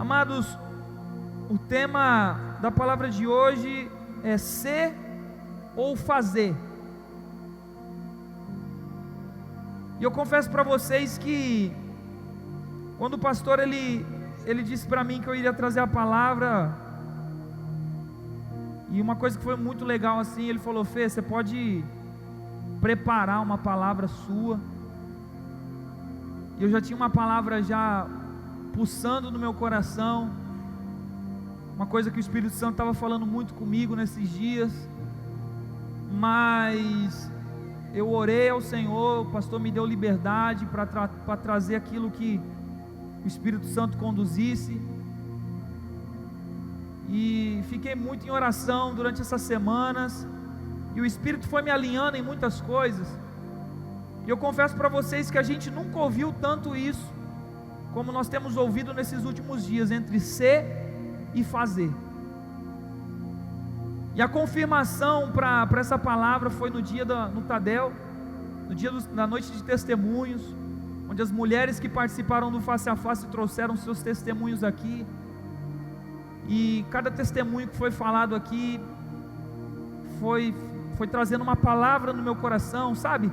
Amados, o tema da palavra de hoje é ser ou fazer. E eu confesso para vocês que quando o pastor ele disse para mim que eu iria trazer a palavra, e uma coisa que foi muito legal assim, ele falou: Fê, você pode preparar uma palavra sua. E eu já tinha uma palavra já pulsando no meu coração, uma coisa que o Espírito Santo estava falando muito comigo nesses dias, mas eu orei ao Senhor, o pastor me deu liberdade para trazer aquilo que o Espírito Santo conduzisse, e fiquei muito em oração durante essas semanas, e o Espírito foi me alinhando em muitas coisas, e eu confesso para vocês que a gente nunca ouviu tanto isso, como nós temos ouvido nesses últimos dias, entre ser e fazer. E a confirmação para essa palavra foi no dia no Tadel, no dia da noite de testemunhos, onde as mulheres que participaram do Face a Face trouxeram seus testemunhos aqui, e cada testemunho que foi falado aqui foi trazendo uma palavra no meu coração, sabe?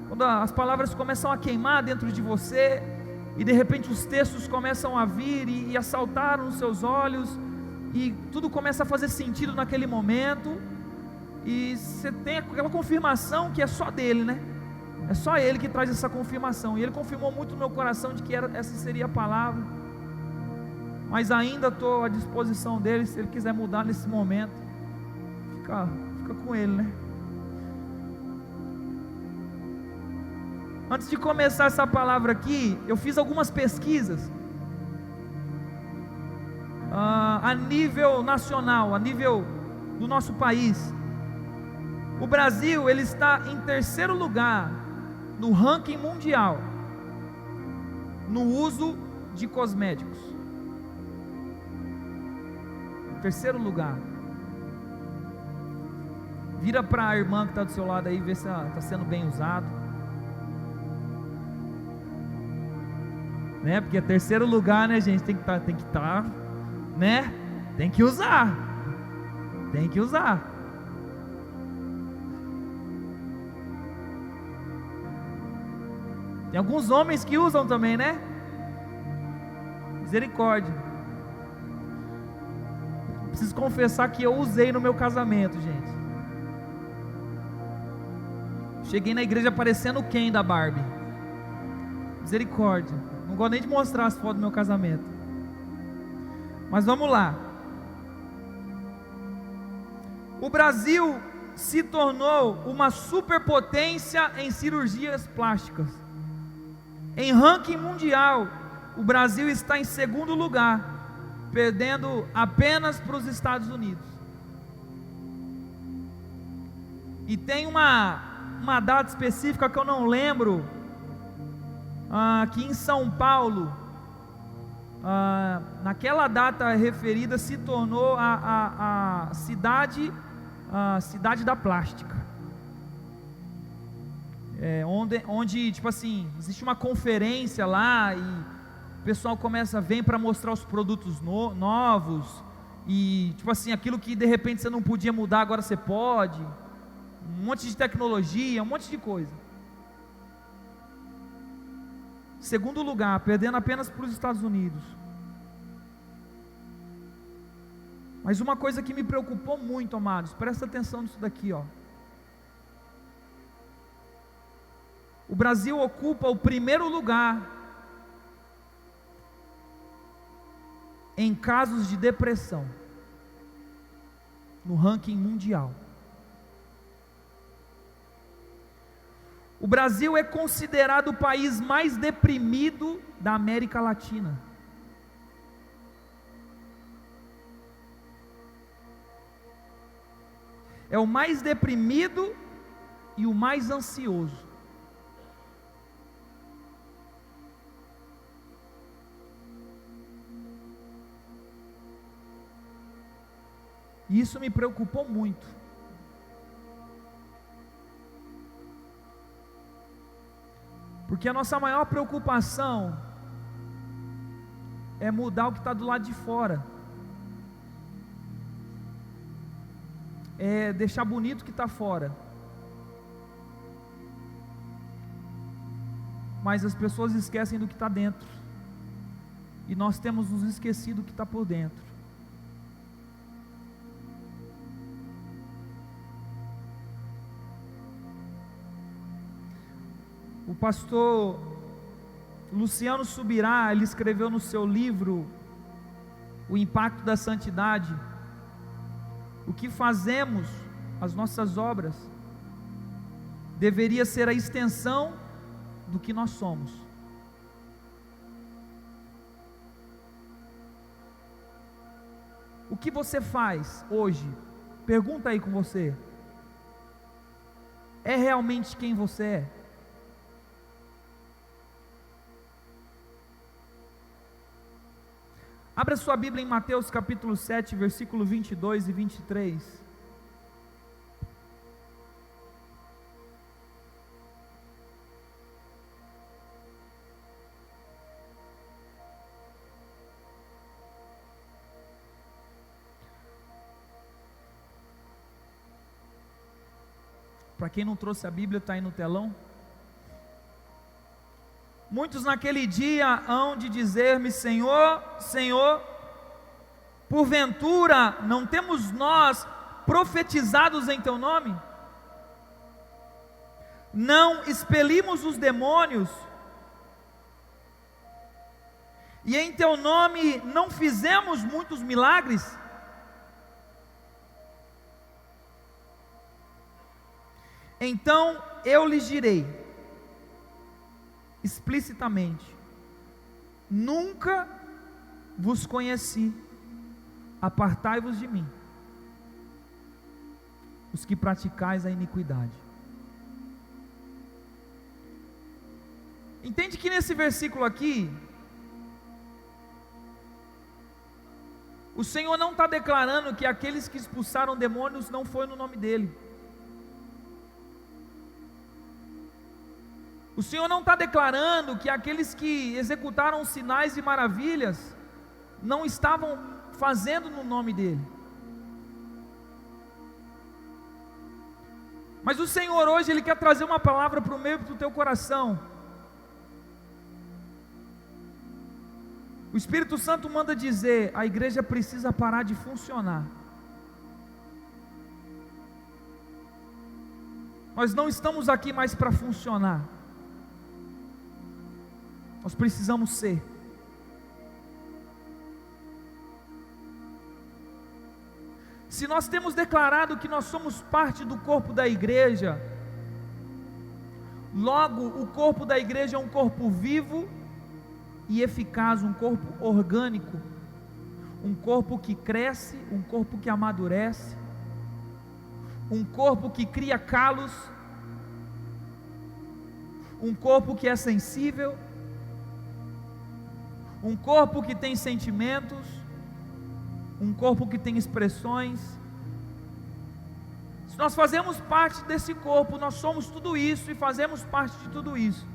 Quando as palavras começam a queimar dentro de você, e de repente os textos começam a vir e a saltar nos seus olhos, e tudo começa a fazer sentido naquele momento, e você tem aquela confirmação que é só dele, né? É só ele que traz essa confirmação, e ele confirmou muito no meu coração de que essa seria a palavra, mas ainda estou à disposição dele, se ele quiser mudar nesse momento, fica com ele, né? Antes de começar essa palavra aqui, eu fiz algumas pesquisas a nível nacional, a nível do nosso país. O Brasil, ele está em terceiro lugar no ranking mundial no uso de cosméticos. Terceiro lugar. Vira para a irmã que está do seu lado aí, vê se está sendo bem usado, né? Porque é terceiro lugar, né, gente? Tem que estar, né? Tem que usar. Tem alguns homens que usam também, né? Misericórdia. Preciso confessar que eu usei no meu casamento, gente. Cheguei na igreja parecendo o Ken da Barbie. Misericórdia. Não gosto nem de mostrar as fotos do meu casamento. Mas vamos lá. O Brasil se tornou uma superpotência em cirurgias plásticas. Em ranking mundial, o Brasil está em segundo lugar, perdendo apenas para os Estados Unidos. E tem uma data específica que eu não lembro, que em São Paulo, naquela data referida, se tornou a cidade da plástica, onde tipo assim, existe uma conferência lá, e o pessoal vem para mostrar os produtos novos, e tipo assim, aquilo que de repente você não podia mudar, agora você pode, um monte de tecnologia, um monte de coisa. Segundo lugar, perdendo apenas para os Estados Unidos. Mas uma coisa que me preocupou muito, amados, presta atenção nisso daqui, ó. O Brasil ocupa o primeiro lugar em casos de depressão no ranking mundial. O Brasil é considerado o país mais deprimido da América Latina. É o mais deprimido e o mais ansioso. E isso me preocupou muito. Porque a nossa maior preocupação é mudar o que está do lado de fora, é deixar bonito o que está fora, mas as pessoas esquecem do que está dentro, e nós temos nos esquecido do que está por dentro. O pastor Luciano Subirá, ele escreveu no seu livro O Impacto da Santidade: o que fazemos, as nossas obras, deveria ser a extensão do que nós somos. O que você faz hoje, pergunta aí com você, é realmente quem você é? Abra sua Bíblia em Mateus capítulo 7, versículo 22 e 23. Para quem não trouxe a Bíblia, está aí no telão. Muitos naquele dia hão de dizer-me: Senhor, Senhor, porventura não temos nós profetizados em Teu nome? Não expelimos os demônios? E em Teu nome não fizemos muitos milagres? Então eu lhes direi explicitamente: nunca vos conheci, apartai-vos de mim, os que praticais a iniquidade. Entende que nesse versículo aqui, o Senhor não está declarando que aqueles que expulsaram demônios não foi no nome dEle. O Senhor não está declarando que aqueles que executaram sinais e maravilhas não estavam fazendo no nome dEle. Mas o Senhor hoje, Ele quer trazer uma palavra para o meio do teu coração. O Espírito Santo manda dizer: a igreja precisa parar de funcionar. Nós não estamos aqui mais para funcionar. Nós precisamos ser. Se nós temos declarado que nós somos parte do corpo da igreja, logo o corpo da igreja é um corpo vivo e eficaz, um corpo orgânico, um corpo que cresce, um corpo que amadurece, um corpo que cria calos, um corpo que é sensível, um corpo que tem sentimentos, um corpo que tem expressões. Se nós fazemos parte desse corpo, nós somos tudo isso e fazemos parte de tudo isso.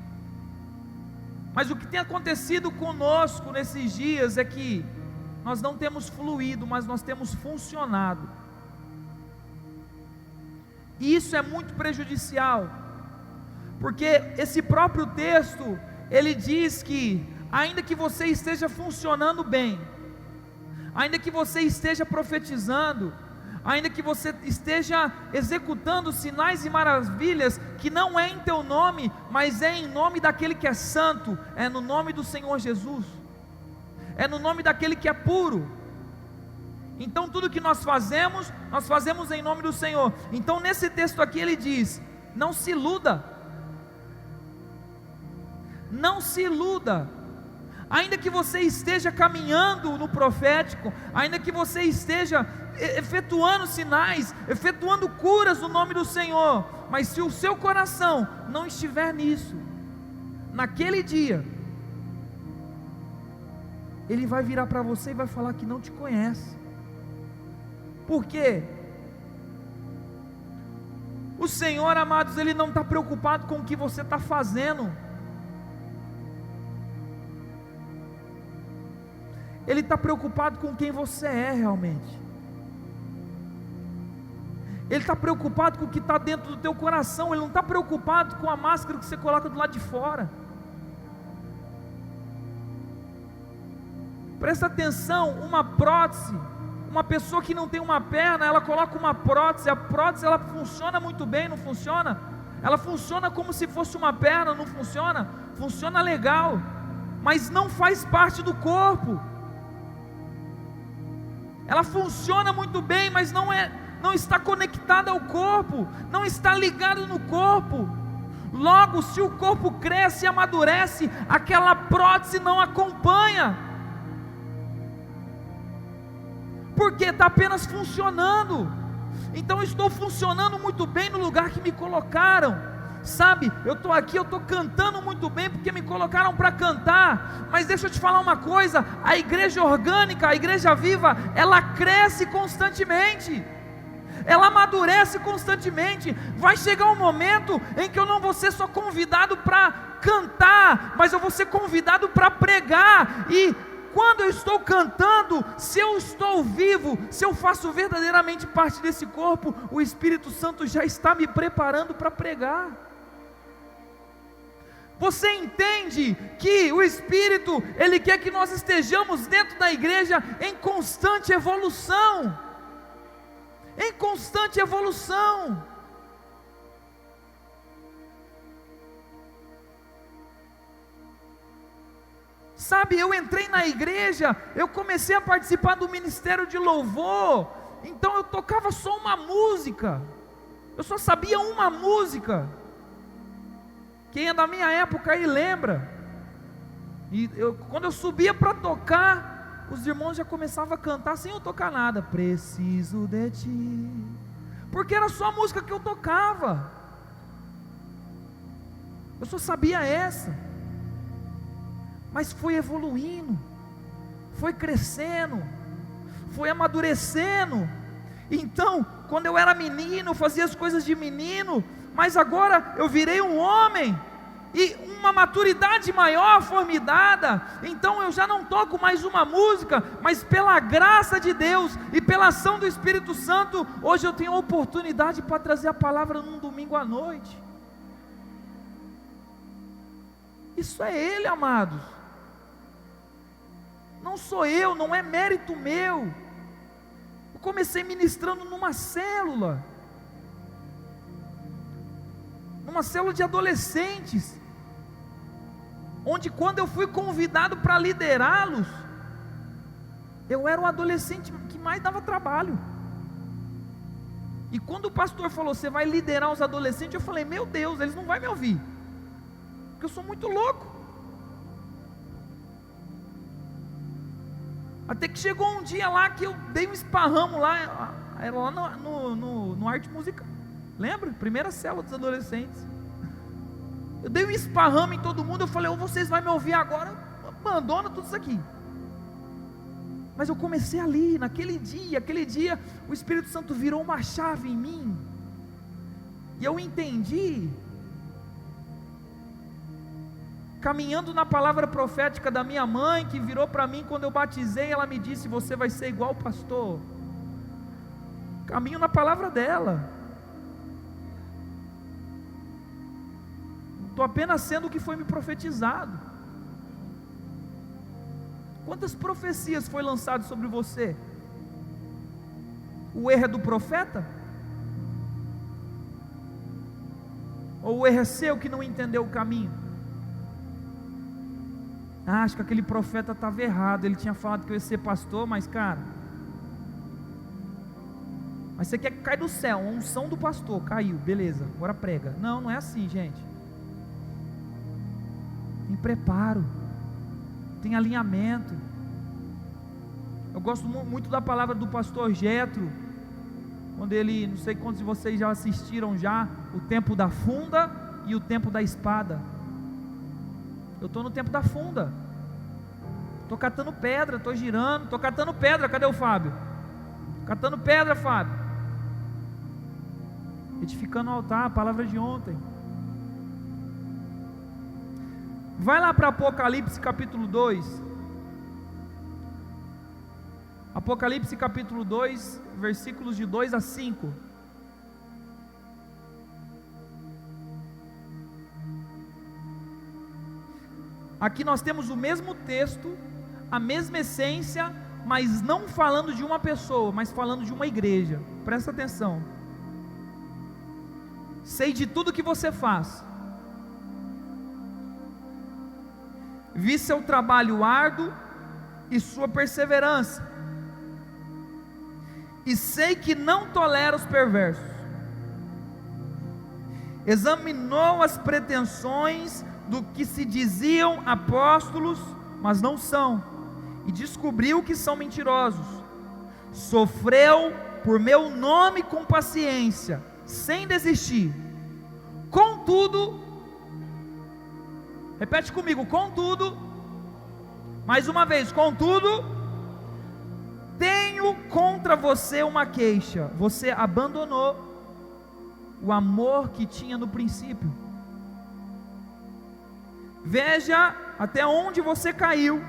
Mas o que tem acontecido conosco nesses dias é que nós não temos fluído, mas nós temos funcionado. E isso é muito prejudicial, porque esse próprio texto, ele diz que ainda que você esteja funcionando bem, ainda que você esteja profetizando, ainda que você esteja executando sinais e maravilhas, que não é em teu nome, mas é em nome daquele que é santo, é no nome do Senhor Jesus, é no nome daquele que é puro. Então tudo que nós fazemos em nome do Senhor. Então nesse texto aqui ele diz: não se iluda, não se iluda. Ainda que você esteja caminhando no profético, ainda que você esteja efetuando sinais, efetuando curas no nome do Senhor, mas se o seu coração não estiver nisso, naquele dia, Ele vai virar para você e vai falar que não te conhece. Por quê? O Senhor, amados, Ele não está preocupado com o que você está fazendo. Ele está preocupado com quem você é realmente. Ele está preocupado com o que está dentro do teu coração. Ele não está preocupado com a máscara que você coloca do lado de fora. Presta atenção, uma prótese, uma pessoa que não tem uma perna, ela coloca uma prótese. A prótese, ela funciona muito bem, não funciona? Ela funciona como se fosse uma perna, não funciona? Funciona legal, mas não faz parte do corpo. Ela funciona muito bem, mas não está conectada ao corpo, não está ligada no corpo. Logo, se o corpo cresce e amadurece, aquela prótese não acompanha, porque está apenas funcionando. Então eu estou funcionando muito bem no lugar que me colocaram. Sabe, eu estou aqui, eu estou cantando muito bem porque me colocaram para cantar. Mas deixa eu te falar uma coisa: a igreja orgânica, a igreja viva, ela cresce constantemente, ela amadurece constantemente. Vai chegar um momento em que eu não vou ser só convidado para cantar, mas eu vou ser convidado para pregar. E quando eu estou cantando, se eu estou vivo, se eu faço verdadeiramente parte desse corpo, o Espírito Santo já está me preparando para pregar. Você entende que o Espírito, Ele quer que nós estejamos dentro da igreja em constante evolução. Em constante evolução. Sabe, eu entrei na igreja, eu comecei a participar do ministério de louvor, então eu tocava só uma música, eu só sabia uma música. Quem é da minha época aí lembra? E quando eu subia para tocar, os irmãos já começavam a cantar sem eu tocar nada. Preciso de ti, porque era só a música que eu tocava, eu só sabia essa. Mas foi evoluindo, foi crescendo, foi amadurecendo. Então, quando eu era menino, eu fazia as coisas de menino, mas agora eu virei um homem, e uma maturidade maior foi me dada. Então eu já não toco mais uma música, mas pela graça de Deus e pela ação do Espírito Santo, hoje eu tenho a oportunidade para trazer a palavra num domingo à noite. Isso é Ele, amados. Não sou eu, não é mérito meu. Eu comecei ministrando numa célula de adolescentes, onde quando eu fui convidado para liderá-los, eu era o adolescente que mais dava trabalho. E quando o pastor falou, você vai liderar os adolescentes, eu falei, meu Deus, eles não vão me ouvir, porque eu sou muito louco. Até que chegou um dia lá que eu dei um esparramo lá, era lá no arte musical, lembra? Primeira célula dos adolescentes. Eu dei um esparramo em todo mundo, eu falei, ou vocês vão me ouvir agora, abandona tudo isso aqui. Mas eu comecei ali, aquele dia, o Espírito Santo virou uma chave em mim, e eu entendi, caminhando na palavra profética da minha mãe, que virou para mim quando eu batizei, ela me disse, você vai ser igual o pastor. Caminho na palavra dela, estou apenas sendo o que foi me profetizado. Quantas profecias foi lançado sobre você? O erro é do profeta? Ou o erro é seu que não entendeu o caminho? Acho que aquele profeta estava errado, ele tinha falado que eu ia ser pastor, mas cara, mas você quer que caia do céu, a unção do pastor, caiu, beleza, agora prega. Não, não é assim, gente. Tem preparo, tem alinhamento. Eu gosto muito da palavra do pastor Jetro, quando ele, não sei quantos de vocês já assistiram já, o tempo da funda e o tempo da espada. Eu estou no tempo da funda, estou catando pedra, estou girando, estou catando pedra. Cadê o Fábio? Catando pedra, Fábio. Edificando o altar, a palavra de ontem. Vai lá para Apocalipse capítulo 2. Apocalipse capítulo 2, versículos de 2 a 5. Aqui nós temos o mesmo texto, a mesma essência, mas não falando de uma pessoa, mas falando de uma igreja. Presta atenção. Sei de tudo que você faz. Vi seu trabalho árduo e sua perseverança. E sei que não tolera os perversos. Examinou as pretensões do que se diziam apóstolos, mas não são, e descobriu que são mentirosos. Sofreu por meu nome com paciência, sem desistir. Contudo, repete comigo, contudo, mais uma vez, contudo, tenho contra você uma queixa: você abandonou o amor que tinha no princípio. Veja até onde você caiu,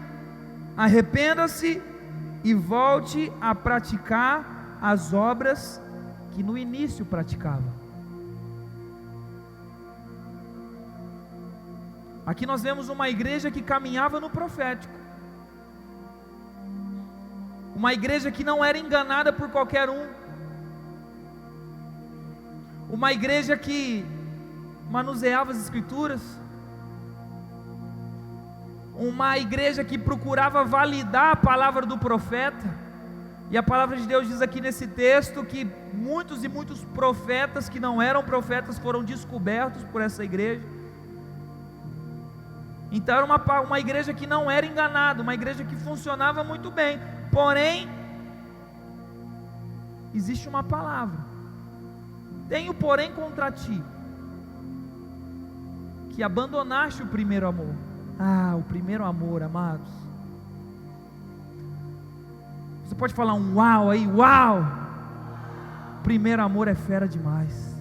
arrependa-se e volte a praticar as obras que no início praticava. Aqui nós vemos uma igreja que caminhava no profético, uma igreja que não era enganada por qualquer um, uma igreja que manuseava as escrituras, uma igreja que procurava validar a palavra do profeta. E a palavra de Deus diz aqui nesse texto que muitos e muitos profetas que não eram profetas foram descobertos por essa igreja. Então era uma igreja que não era enganada, uma igreja que funcionava muito bem. Porém, existe uma palavra: tenho porém contra ti, que abandonaste o primeiro amor. O primeiro amor, amados. Você pode falar um uau aí, uau! O primeiro amor é fera demais.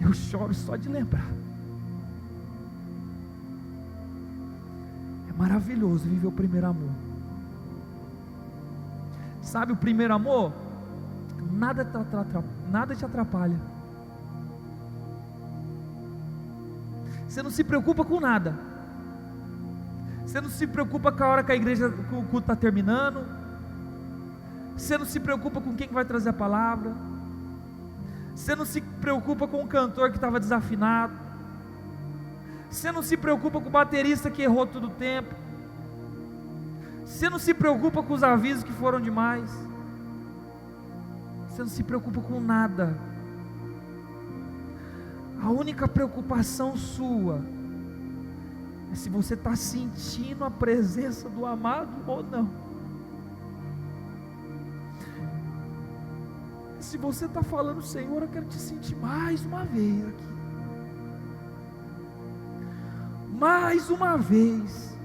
Eu choro só de lembrar. É maravilhoso viver o primeiro amor. Sabe, o primeiro amor, nada te atrapalha. Você não se preocupa com nada. Você não se preocupa com a hora que a igreja, que o culto está terminando. Você não se preocupa com quem vai trazer a palavra. Você não se preocupa com o cantor que estava desafinado. Você não se preocupa com o baterista que errou todo o tempo. Você não se preocupa com os avisos que foram demais. Você não se preocupa com nada. A única preocupação sua é se você está sentindo a presença do amado ou não. Se você está falando: Senhor, eu quero te sentir mais uma vez aqui, mais uma vez.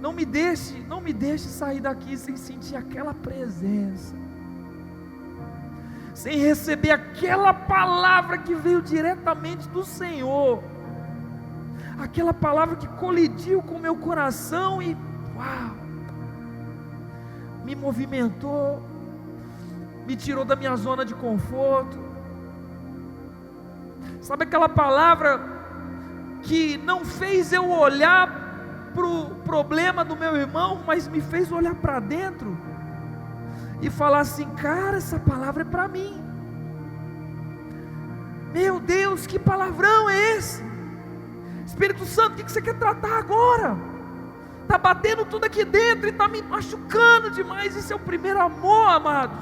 Não me deixe sair daqui sem sentir aquela presença, sem receber aquela palavra que veio diretamente do Senhor, aquela palavra que colidiu com o meu coração e uau, me movimentou, me tirou da minha zona de conforto. Sabe aquela palavra que não fez eu olhar para o problema do meu irmão, mas me fez olhar para dentro e falar assim: cara, essa palavra é para mim. Meu Deus, que palavrão é esse? Espírito Santo, o que você quer tratar agora? Está batendo tudo aqui dentro e está me machucando demais. Isso é o primeiro amor, amados.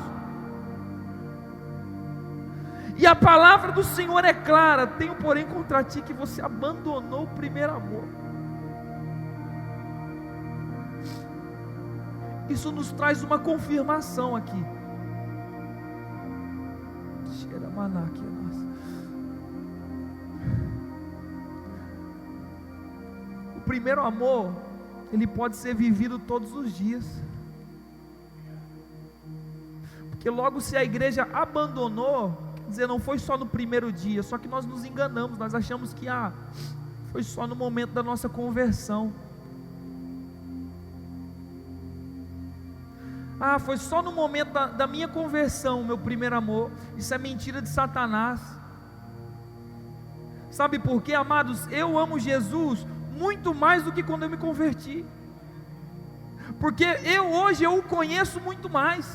E a palavra do Senhor é clara: tenho porém contra ti que você abandonou o primeiro amor. Isso nos traz uma confirmação aqui. Cheira maná aqui, nossa. O primeiro amor, ele pode ser vivido todos os dias. Porque logo se a igreja abandonou, quer dizer, não foi só no primeiro dia. Só que nós nos enganamos, nós achamos que foi só no momento da nossa conversão. Ah, foi só no momento da minha conversão, meu primeiro amor. Isso é mentira de Satanás. Sabe por quê, amados? Eu amo Jesus muito mais do que quando eu me converti, porque hoje eu o conheço muito mais.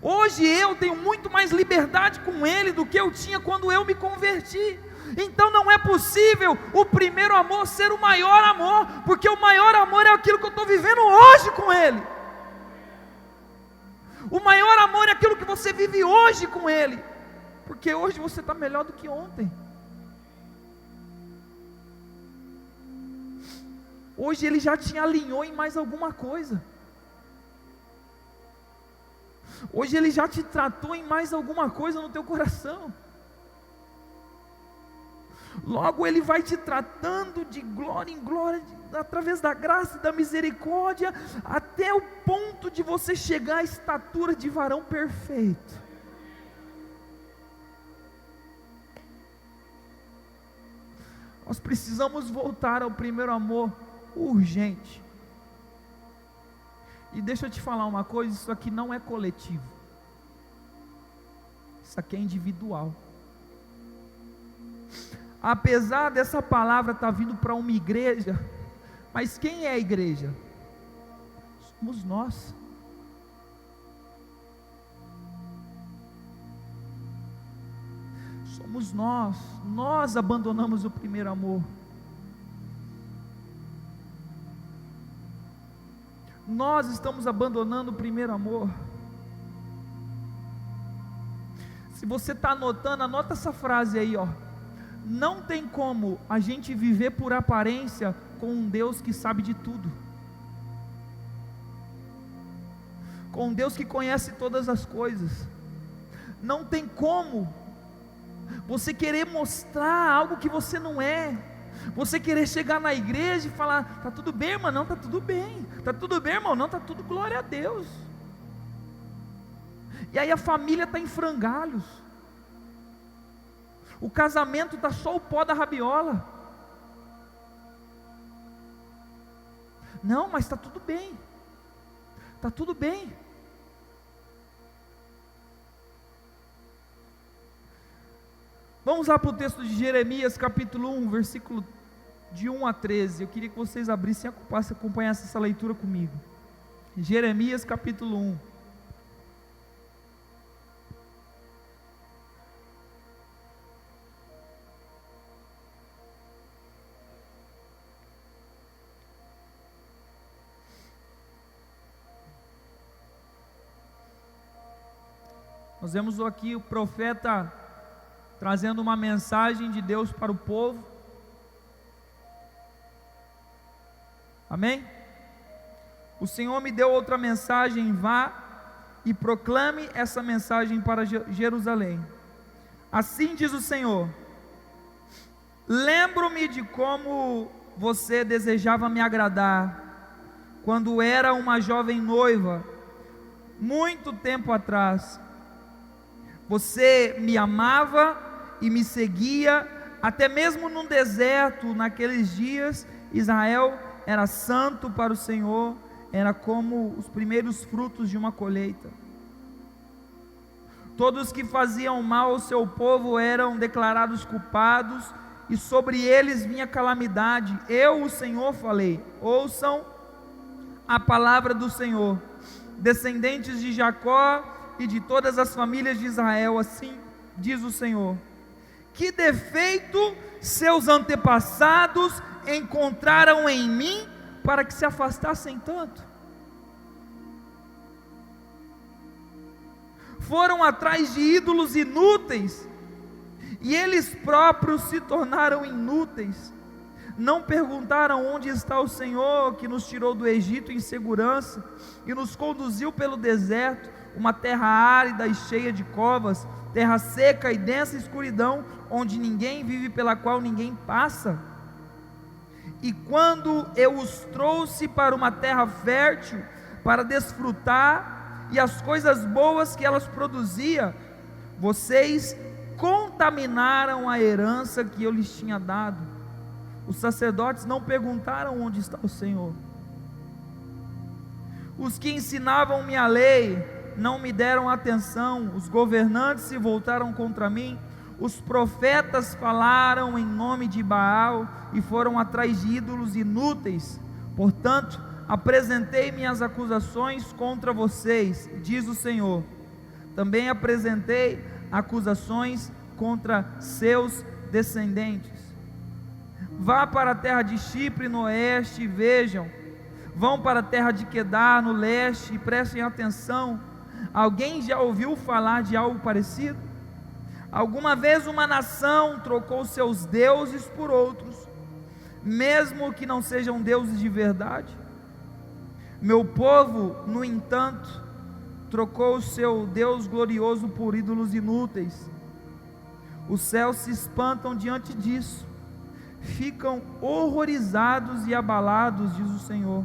Hoje eu tenho muito mais liberdade com Ele do que eu tinha quando eu me converti. Então não é possível o primeiro amor ser o maior amor, porque o maior amor é aquilo que eu estou vivendo hoje com Ele. O maior amor é aquilo que você vive hoje com Ele, porque hoje você está melhor do que ontem. Hoje Ele já te alinhou em mais alguma coisa. Hoje Ele já te tratou em mais alguma coisa no teu coração. Logo Ele vai te tratando de glória em glória, através da graça e da misericórdia, até o ponto de você chegar à estatura de varão perfeito. Nós precisamos voltar ao primeiro amor, urgente. E deixa eu te falar uma coisa, isso aqui não é coletivo, isso aqui é individual. Apesar dessa palavra estar vindo para uma igreja, mas quem é a igreja? Somos nós. Somos nós abandonamos o primeiro amor. Nós estamos abandonando o primeiro amor. Se você está anotando, anota essa frase aí, ó. Não tem como a gente viver por aparência com um Deus que sabe de tudo, com um Deus que conhece todas as coisas. Não tem como você querer mostrar algo que você não é. Você querer chegar na igreja e falar: está tudo bem, irmão? Não, está tudo bem. Está tudo bem, irmão? Não, está tudo, glória a Deus. E aí a família está em frangalhos, o casamento está só o pó da rabiola. Não, mas está tudo bem. Está tudo bem. Vamos lá para o texto de Jeremias capítulo 1, versículo de 1 a 13. Eu queria que vocês abrissem e acompanhassem essa leitura comigo. Jeremias capítulo 1. Nós vemos aqui o profeta trazendo uma mensagem de Deus para o povo. Amém? O Senhor me deu outra mensagem: vá e proclame essa mensagem para Jerusalém. Assim diz o Senhor: lembro-me de como você desejava me agradar, quando era uma jovem noiva, muito tempo atrás. Você me amava e me seguia, até mesmo no deserto. Naqueles dias, Israel era santo para o Senhor, era como os primeiros frutos de uma colheita. Todos que faziam mal ao seu povo eram declarados culpados, e sobre eles vinha calamidade. Eu, o Senhor, falei. Ouçam a palavra do Senhor, descendentes de Jacó e de todas as famílias de Israel. Assim diz o Senhor: que defeito seus antepassados encontraram em mim para que se afastassem tanto? Foram atrás de ídolos inúteis, e eles próprios se tornaram inúteis. Não perguntaram onde está o Senhor que nos tirou do Egito em segurança e nos conduziu pelo deserto, uma terra árida e cheia de covas, terra seca e densa escuridão, onde ninguém vive, pela qual ninguém passa. E quando eu os trouxe para uma terra fértil, para desfrutar, e as coisas boas que elas produzia, vocês contaminaram a herança que eu lhes tinha dado. Os sacerdotes não perguntaram onde está o Senhor. Os que ensinavam-me a lei não me deram atenção, os governantes se voltaram contra mim, os profetas falaram em nome de Baal e foram atrás de ídolos inúteis. Portanto, apresentei minhas acusações contra vocês, diz o Senhor. Também apresentei acusações contra seus descendentes. Vá para a terra de Chipre no oeste e vejam. Vão para a terra de Quedar no leste e prestem atenção. Alguém já ouviu falar de algo parecido? Alguma vez uma nação trocou seus deuses por outros, mesmo que não sejam deuses de verdade? Meu povo, no entanto, trocou o seu Deus glorioso por ídolos inúteis. Os céus se espantam diante disso, ficam horrorizados e abalados, diz o Senhor,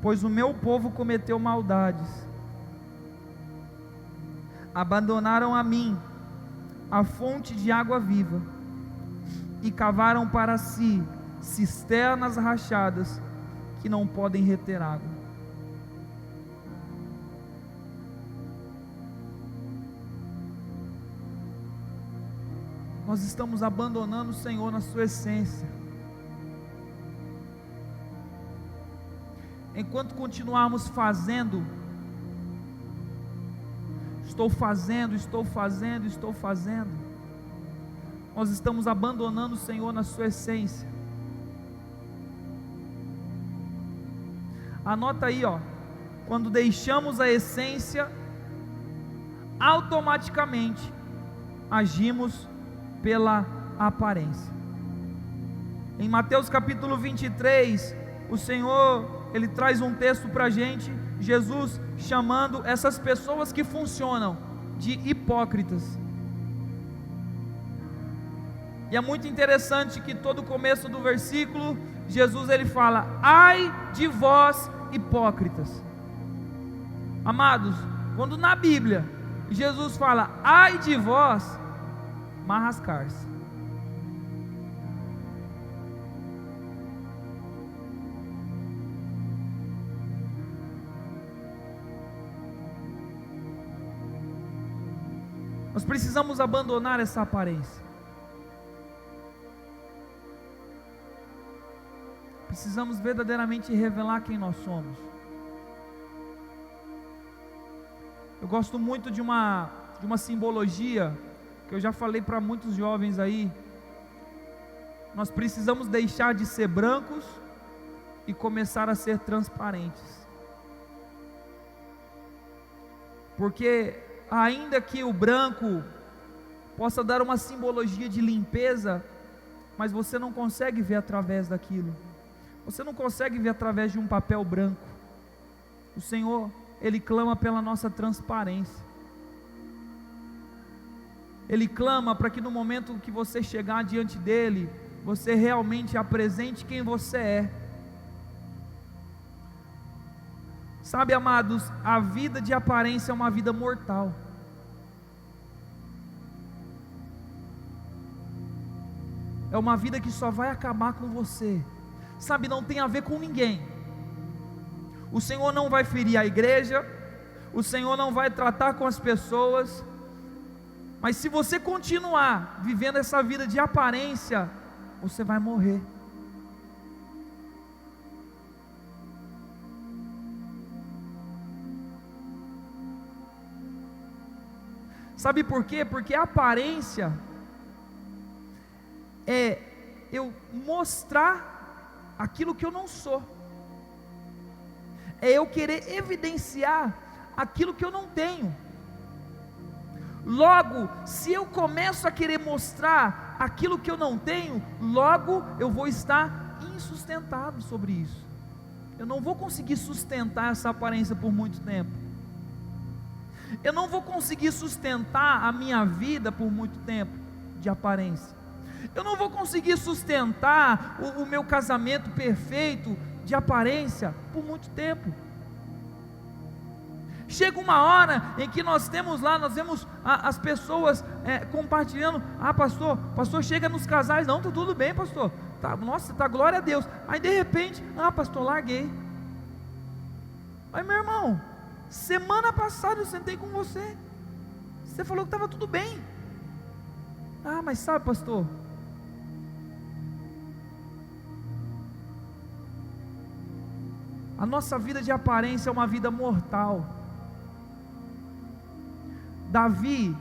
pois o meu povo cometeu maldades. Abandonaram a mim, a fonte de água viva, e cavaram para si cisternas rachadas que não podem reter água. Nós estamos abandonando o Senhor na sua essência. Enquanto continuarmos fazendo, estou fazendo, nós estamos abandonando o Senhor na sua essência. Anota aí, quando deixamos a essência, automaticamente agimos pela aparência. Em Mateus capítulo 23, o Senhor, Ele traz um texto para a gente, Jesus chamando essas pessoas que funcionam de hipócritas. E é muito interessante que todo o começo do versículo, Jesus ele fala: ai de vós hipócritas. Amados, quando na Bíblia Jesus fala ai de vós, marrascar-se. Nós precisamos abandonar essa aparência. Precisamos verdadeiramente revelar quem nós somos. Eu gosto muito de uma simbologia que eu já falei para muitos jovens aí. Nós precisamos deixar de ser brancos e começar a ser transparentes. Porque ainda que o branco possa dar uma simbologia de limpeza, mas você não consegue ver através daquilo. Você não consegue ver através de um papel branco. O Senhor, Ele clama pela nossa transparência. Ele clama para que no momento que você chegar diante dEle, você realmente apresente quem você é. Sabe, amados, a vida de aparência é uma vida mortal. É uma vida que só vai acabar com você. Sabe, não tem a ver com ninguém. O Senhor não vai ferir a igreja, o Senhor não vai tratar com as pessoas, mas se você continuar vivendo essa vida de aparência, você vai morrer. Sabe por quê? Porque a aparência é eu mostrar aquilo que eu não sou, é eu querer evidenciar aquilo que eu não tenho. Logo, se eu começo a querer mostrar aquilo que eu não tenho, logo eu vou estar insustentado sobre isso. Eu não vou conseguir sustentar essa aparência por muito tempo. Eu não vou conseguir sustentar a minha vida por muito tempo de aparência. Eu não vou conseguir sustentar o meu casamento perfeito de aparência por muito tempo. Chega uma hora em que nós vemos as pessoas compartilhando: ah, pastor chega nos casais, não, está tudo bem, pastor, tá, nossa, tá glória a Deus. Aí de repente, ah, pastor, larguei. Aí, meu irmão, semana passada eu sentei com você, você falou que estava tudo bem. Ah, mas sabe, pastor, a nossa vida de aparência é uma vida mortal. Davi,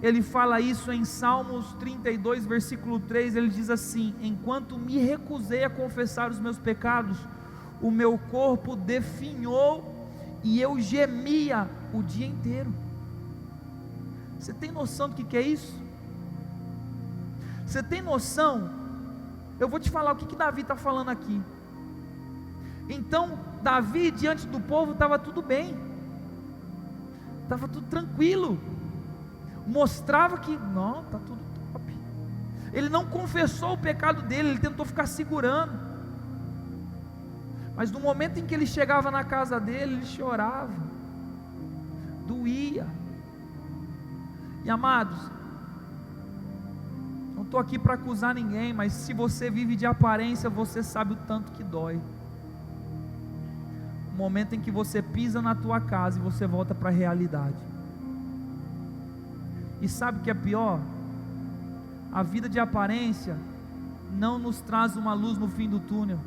ele fala isso em Salmos 32, versículo 3, ele diz assim: enquanto me recusei a confessar os meus pecados, o meu corpo definhou e eu gemia o dia inteiro. Você tem noção do que é isso? Você tem noção? Eu vou te falar o que Davi está falando aqui. Então, Davi diante do povo estava tudo bem, estava tudo tranquilo, mostrava que não, está tudo top. Ele não confessou o pecado dele, ele tentou ficar segurando, mas no momento em que ele chegava na casa dele, ele chorava, doía. E amados, não estou aqui para acusar ninguém, mas se você vive de aparência, você sabe o tanto que dói. O momento em que você pisa na tua casa e você volta para a realidade. E sabe o que é pior? A vida de aparência não nos traz uma luz no fim do túnel.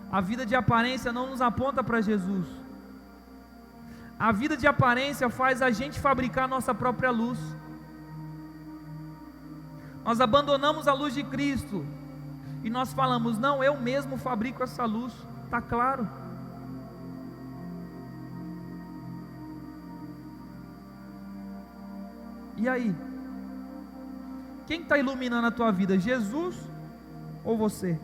A vida de aparência não nos aponta para Jesus. A vida de aparência faz a gente fabricar a nossa própria luz. Nós abandonamos a luz de Cristo e nós falamos: não, eu mesmo fabrico essa luz. Está claro? E aí? Quem está iluminando a tua vida? Jesus ou você?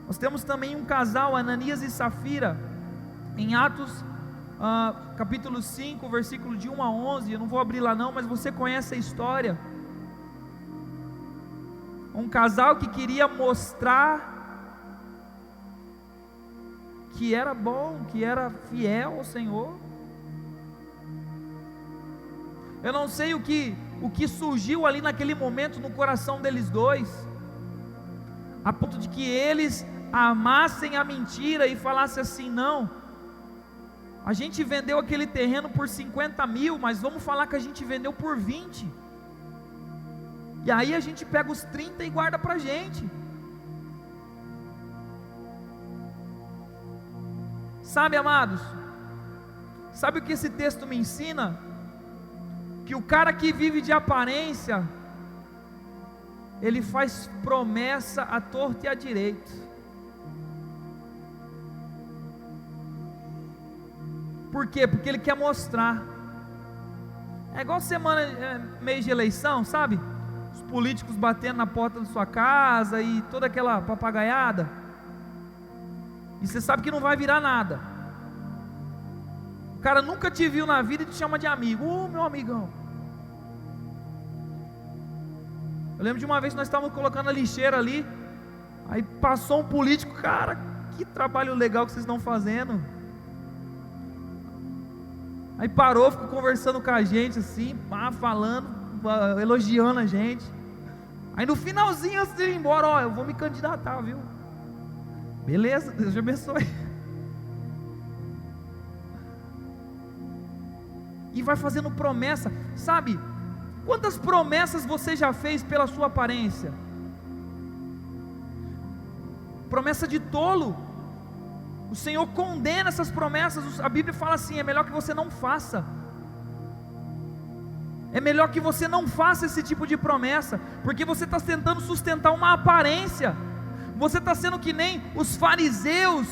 Nós temos também um casal, Ananias e Safira, em Atos capítulo 5, versículo de 1 a 11, eu não vou abrir lá não, mas você conhece a história. Um casal que queria mostrar que era bom, que era fiel ao Senhor. Eu não sei o que surgiu ali naquele momento no coração deles dois, a ponto de que eles amassem a mentira e falassem assim: não, a gente vendeu aquele terreno por 50 mil, mas vamos falar que a gente vendeu por 20, e aí a gente pega os 30 e guarda para a gente. Sabe, amados, sabe o que esse texto me ensina? Que o cara que vive de aparência, ele faz promessa à torta e à direita. Por quê? Porque ele quer mostrar. É igual mês de eleição, sabe? Os políticos batendo na porta da sua casa e toda aquela papagaiada, e você sabe que não vai virar nada. O cara nunca te viu na vida e te chama de amigo. Meu amigão. Eu lembro de uma vez que nós estávamos colocando a lixeira ali, aí passou um político: cara, que trabalho legal que vocês estão fazendo. Aí parou, ficou conversando com a gente assim, falando, elogiando a gente. Aí no finalzinho, antes de ir embora: ó, eu vou me candidatar, viu? Beleza, Deus te abençoe. E vai fazendo promessa, sabe? Quantas promessas você já fez pela sua aparência? Promessa de tolo. O Senhor condena essas promessas. A Bíblia fala assim: é melhor que você não faça. É melhor que você não faça esse tipo de promessa, porque você está tentando sustentar uma aparência. Você está sendo que nem os fariseus,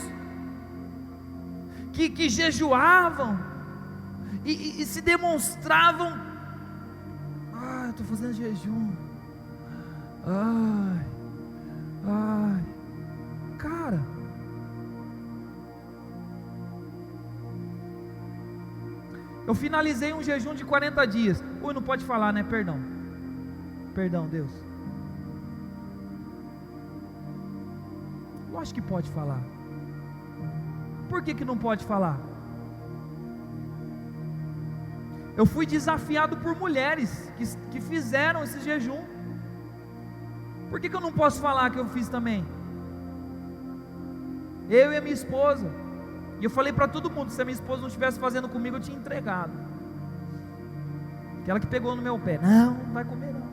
que jejuavam e se demonstravam: eu estou fazendo jejum, cara, eu finalizei um jejum de 40 dias, não pode falar, né? Perdão, Deus, lógico que pode falar. Por que não pode falar? Eu fui desafiado por mulheres que fizeram esse jejum. Por que eu não posso falar que eu fiz também? eu e a minha esposa. E eu falei para todo mundo: se a minha esposa não estivesse fazendo comigo, eu tinha entregado. Aquela que pegou no meu pé: não, não vai comer não.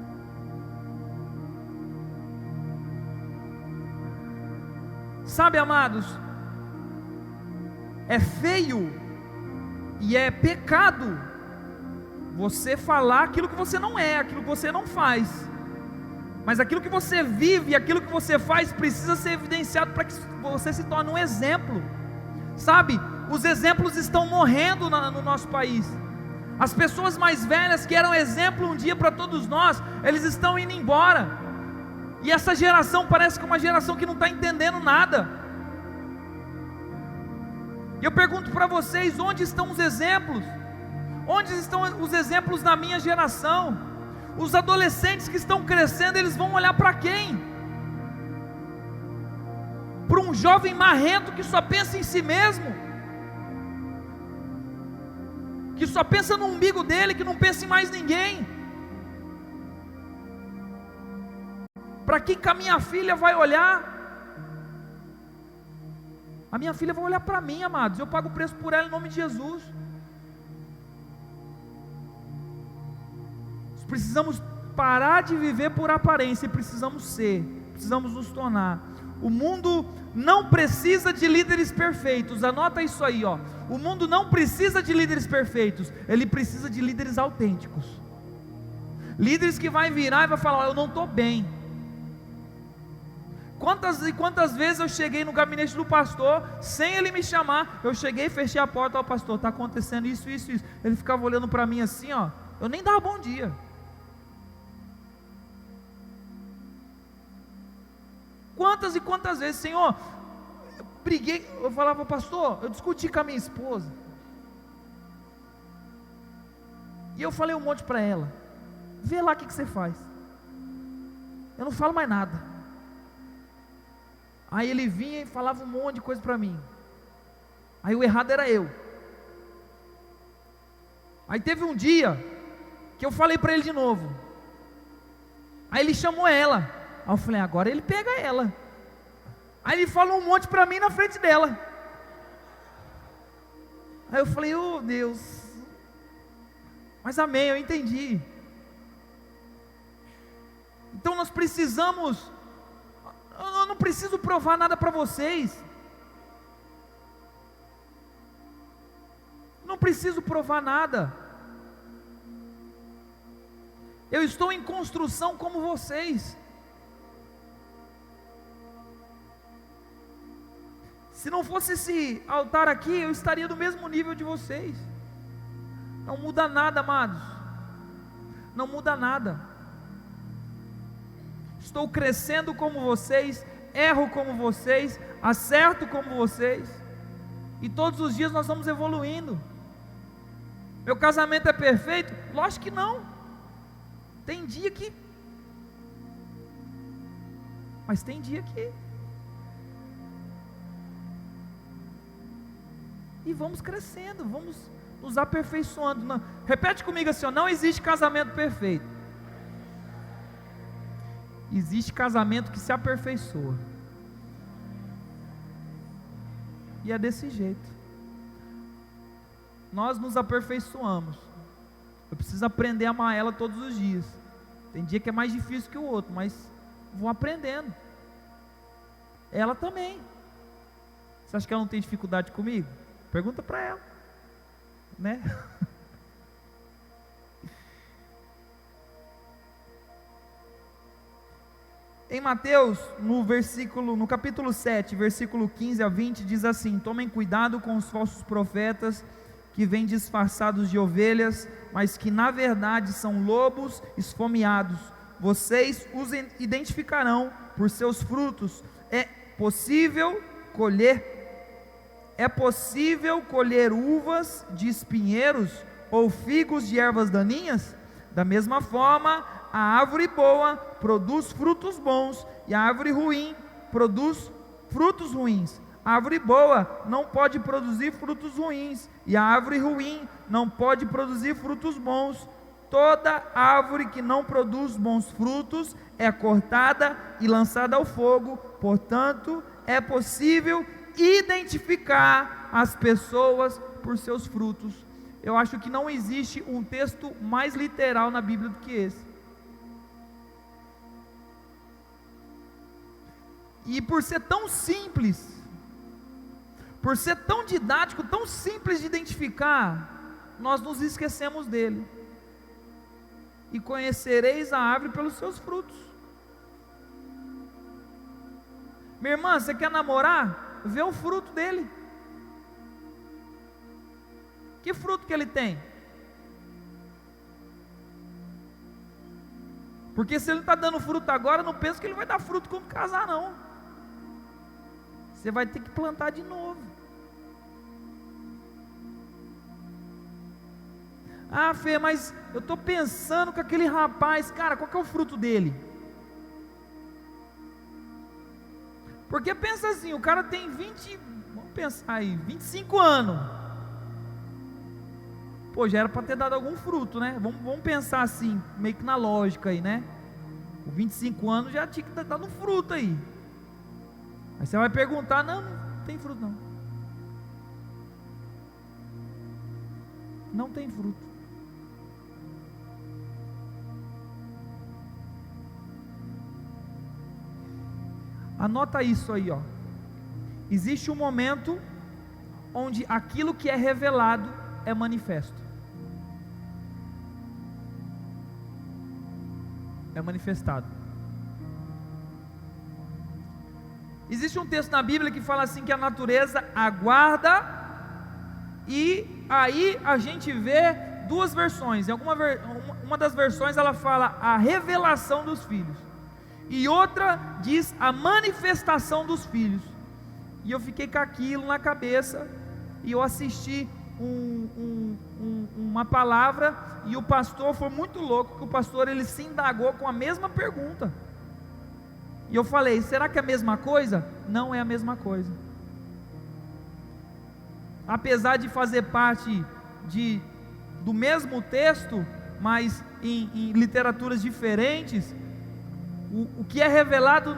Sabe, amados, é feio e é pecado você falar aquilo que você não é, aquilo que você não faz. Mas aquilo que você vive, aquilo que você faz, precisa ser evidenciado para que você se torne um exemplo. Sabe, os exemplos estão morrendo no nosso país. As pessoas mais velhas que eram exemplo um dia para todos nós, eles estão indo embora. E essa geração parece que é uma geração que não está entendendo nada. E eu pergunto para vocês: onde estão os exemplos? Onde estão os exemplos na minha geração? Os adolescentes que estão crescendo, eles vão olhar para quem? Para um jovem marrento que só pensa em si mesmo, que só pensa no umbigo dele, que não pensa em mais ninguém. Para quem que a minha filha vai olhar? A minha filha vai olhar para mim, amados. Eu pago o preço por ela em nome de Jesus. Precisamos parar de viver por aparência e precisamos nos tornar. O mundo não precisa de líderes perfeitos. Anota isso aí, ó. O mundo não precisa de líderes perfeitos, ele precisa de líderes autênticos. Líderes que vai virar e vai falar: eu não estou bem. Quantas vezes eu cheguei no gabinete do pastor, sem ele me chamar, eu cheguei, fechei a porta: ó, pastor, está acontecendo isso. Ele ficava olhando para mim assim, ó, eu nem dava bom dia. Quantas e quantas vezes, Senhor, eu briguei, eu falava: pastor, eu discuti com a minha esposa, e eu falei um monte para ela: vê lá o que você faz, eu não falo mais nada. Aí ele vinha e falava um monte de coisa para mim, aí o errado era eu. Aí teve um dia que eu falei para ele de novo, aí ele chamou ela. Aí eu falei: agora ele pega ela. Aí ele falou um monte para mim na frente dela. Aí eu falei: oh Deus, mas amém, eu entendi. Então nós precisamos, eu não preciso provar nada para vocês. Não preciso provar nada. Eu estou em construção como vocês. Se não fosse esse altar aqui, eu estaria do mesmo nível de vocês. Não muda nada, amados. Não muda nada. Estou crescendo como vocês, erro como vocês, acerto como vocês. E todos os dias nós vamos evoluindo. Meu casamento é perfeito? Lógico que não. Tem dia que... Mas tem dia que... E vamos crescendo, vamos nos aperfeiçoando. Não, repete comigo assim, ó: não existe casamento perfeito. Existe casamento que se aperfeiçoa. E é desse jeito. Nós nos aperfeiçoamos. Eu preciso aprender a amar ela todos os dias. Tem dia que é mais difícil que o outro, mas vou aprendendo. Ela também. Você acha que ela não tem dificuldade comigo? Pergunta para ela, né? Em Mateus, no capítulo 7, versículo 15 a 20, diz assim: tomem cuidado com os falsos profetas que vêm disfarçados de ovelhas, mas que na verdade são lobos esfomeados. Vocês os identificarão por seus frutos. É possível colher uvas de espinheiros ou figos de ervas daninhas? Da mesma forma, a árvore boa produz frutos bons e a árvore ruim produz frutos ruins. A árvore boa não pode produzir frutos ruins e a árvore ruim não pode produzir frutos bons. Toda árvore que não produz bons frutos é cortada e lançada ao fogo. Portanto, é possível identificar as pessoas por seus frutos. Eu acho que não existe um texto mais literal na Bíblia do que esse. E por ser tão simples, por ser tão didático, tão simples de identificar, nós nos esquecemos dele. E conhecereis a árvore pelos seus frutos. Minha irmã, você quer namorar? Vê o fruto dele. Que fruto que ele tem? Porque se ele está dando fruto agora, não pensa que ele vai dar fruto quando casar, não. Você vai ter que plantar de novo. Ah, Fê, mas eu estou pensando com aquele rapaz, cara, qual que é o fruto dele? Porque pensa assim, o cara tem 25 anos. Pô, já era para ter dado algum fruto, né? Vamos pensar assim, meio que na lógica aí, né? Com 25 anos já tinha que ter dado um fruto aí. Aí você vai perguntar, não tem fruto não. Não tem fruto. Anota isso aí, ó. Existe um momento onde aquilo que é revelado é manifesto. É manifestado. Existe um texto na Bíblia que fala assim que a natureza aguarda, e aí a gente vê duas versões. Em uma das versões ela fala a revelação dos filhos, e outra diz a manifestação dos filhos. E eu fiquei com aquilo na cabeça, e eu assisti uma palavra, e o pastor foi muito louco, que o pastor ele se indagou com a mesma pergunta. E eu falei, será que é a mesma coisa? Não é a mesma coisa. Apesar de fazer parte do mesmo texto, mas em literaturas diferentes, o que é revelado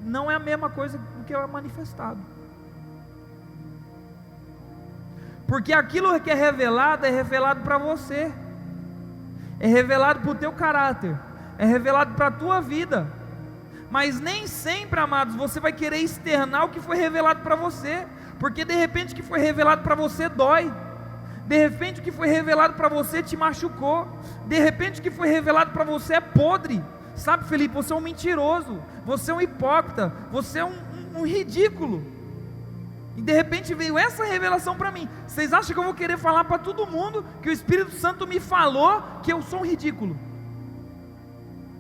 não é a mesma coisa do que é manifestado. Porque aquilo que é revelado para você, é revelado para o teu caráter, é revelado para a tua vida. Mas nem sempre, amados, você vai querer externar o que foi revelado para você, porque de repente o que foi revelado para você dói, de repente o que foi revelado para você te machucou, de repente o que foi revelado para você é podre. Sabe, Felipe, você é um mentiroso, você é um hipócrita, você é um ridículo. E de repente veio essa revelação para mim. Vocês acham que eu vou querer falar para todo mundo que o Espírito Santo me falou que eu sou um ridículo?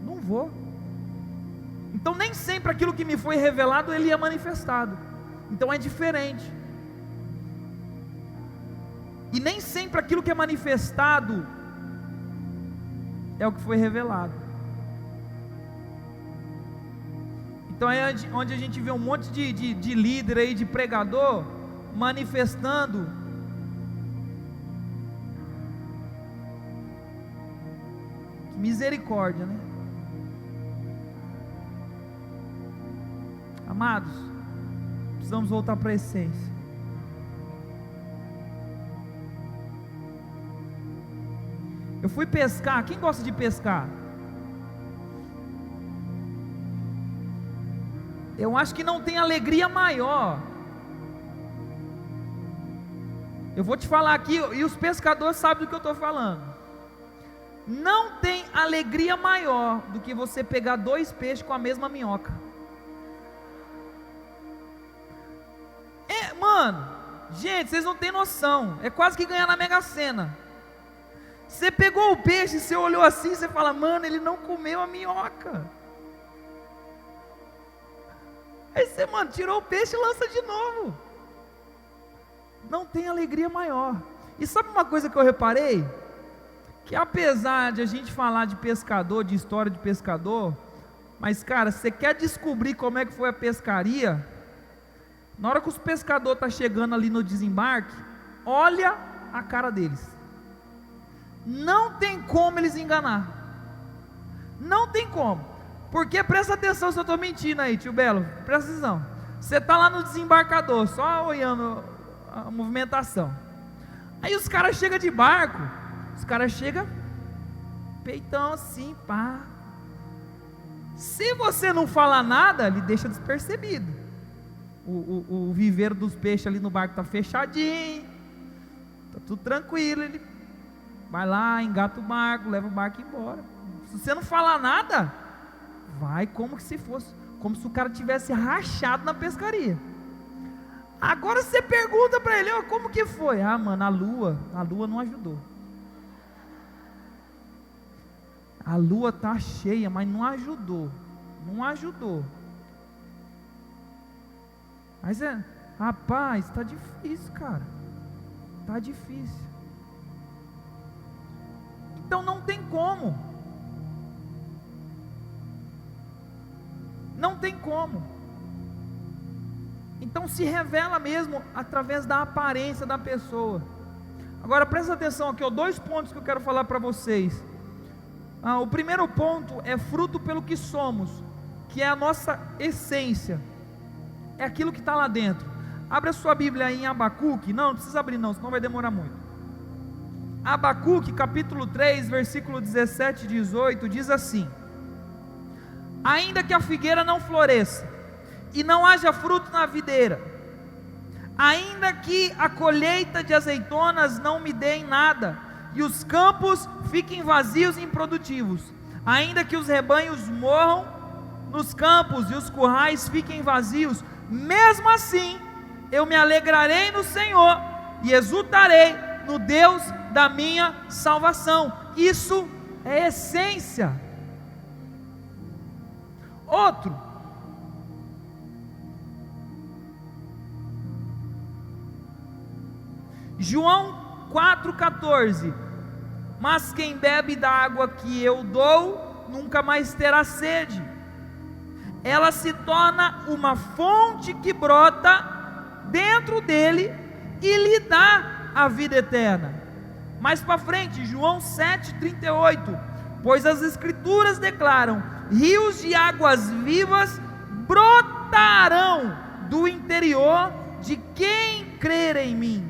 Não vou. Então nem sempre aquilo que me foi revelado ele é manifestado. Então é diferente. E nem sempre aquilo que é manifestado é o que foi revelado. Então é onde a gente vê um monte de líder aí, de pregador, manifestando que misericórdia, né? Amados, precisamos voltar para a essência. Eu fui pescar. Quem gosta de pescar? Eu acho que não tem alegria maior. Eu vou te falar aqui, e os pescadores sabem do que eu estou falando. Não tem alegria maior do que você pegar 2 peixes com a mesma minhoca. Mano, gente, vocês não têm noção. É quase que ganhar na Mega Sena. Você pegou o peixe, você olhou assim, você fala, mano, ele não comeu a minhoca. Aí você, mano, tirou o peixe e lança de novo. Não tem alegria maior. E sabe uma coisa que eu reparei? Que apesar de a gente falar de pescador, de história de pescador, mas cara, você quer descobrir como é que foi a pescaria? Na hora que os pescadores estão chegando ali no desembarque, olha a cara deles. Não tem como eles enganar. Não tem como. Porque presta atenção se eu estou mentindo aí, tio Belo. Presta atenção. Você está lá no desembarcador, só olhando a movimentação. Aí os caras chegam de barco, os caras chegam, peitão assim, pá. Se você não falar nada, ele deixa despercebido. O viveiro dos peixes ali no barco está fechadinho, está tudo tranquilo. Ele vai lá, engata o barco, leva o barco embora. Se você não falar nada, vai como se o cara tivesse rachado na pescaria. Agora você pergunta para ele, como que foi? Mano, a lua não ajudou. A lua tá cheia, mas não ajudou. Mas rapaz, tá difícil, cara. Tá difícil. Então não tem como. Não tem como. Então se revela mesmo através da aparência da pessoa. Agora presta atenção aqui, 2 pontos que eu quero falar para vocês. O primeiro ponto é fruto pelo que somos, que é a nossa essência, é aquilo que está lá dentro. Abre a sua Bíblia aí em Abacuque. Não precisa abrir não, senão vai demorar muito. Abacuque capítulo 3, versículo 17 e 18 diz assim: ainda que a figueira não floresça e não haja fruto na videira, ainda que a colheita de azeitonas não me dê em nada, e os campos fiquem vazios e improdutivos, ainda que os rebanhos morram nos campos e os currais fiquem vazios, mesmo assim eu me alegrarei no Senhor e exultarei no Deus da minha salvação. Isso é essência. Outro, João 4,14: mas quem bebe da água que eu dou nunca mais terá sede, ela se torna uma fonte que brota dentro dele e lhe dá a vida eterna. Mais para frente, João 7,38: pois as escrituras declaram: rios de águas vivas brotarão do interior de quem crer em mim.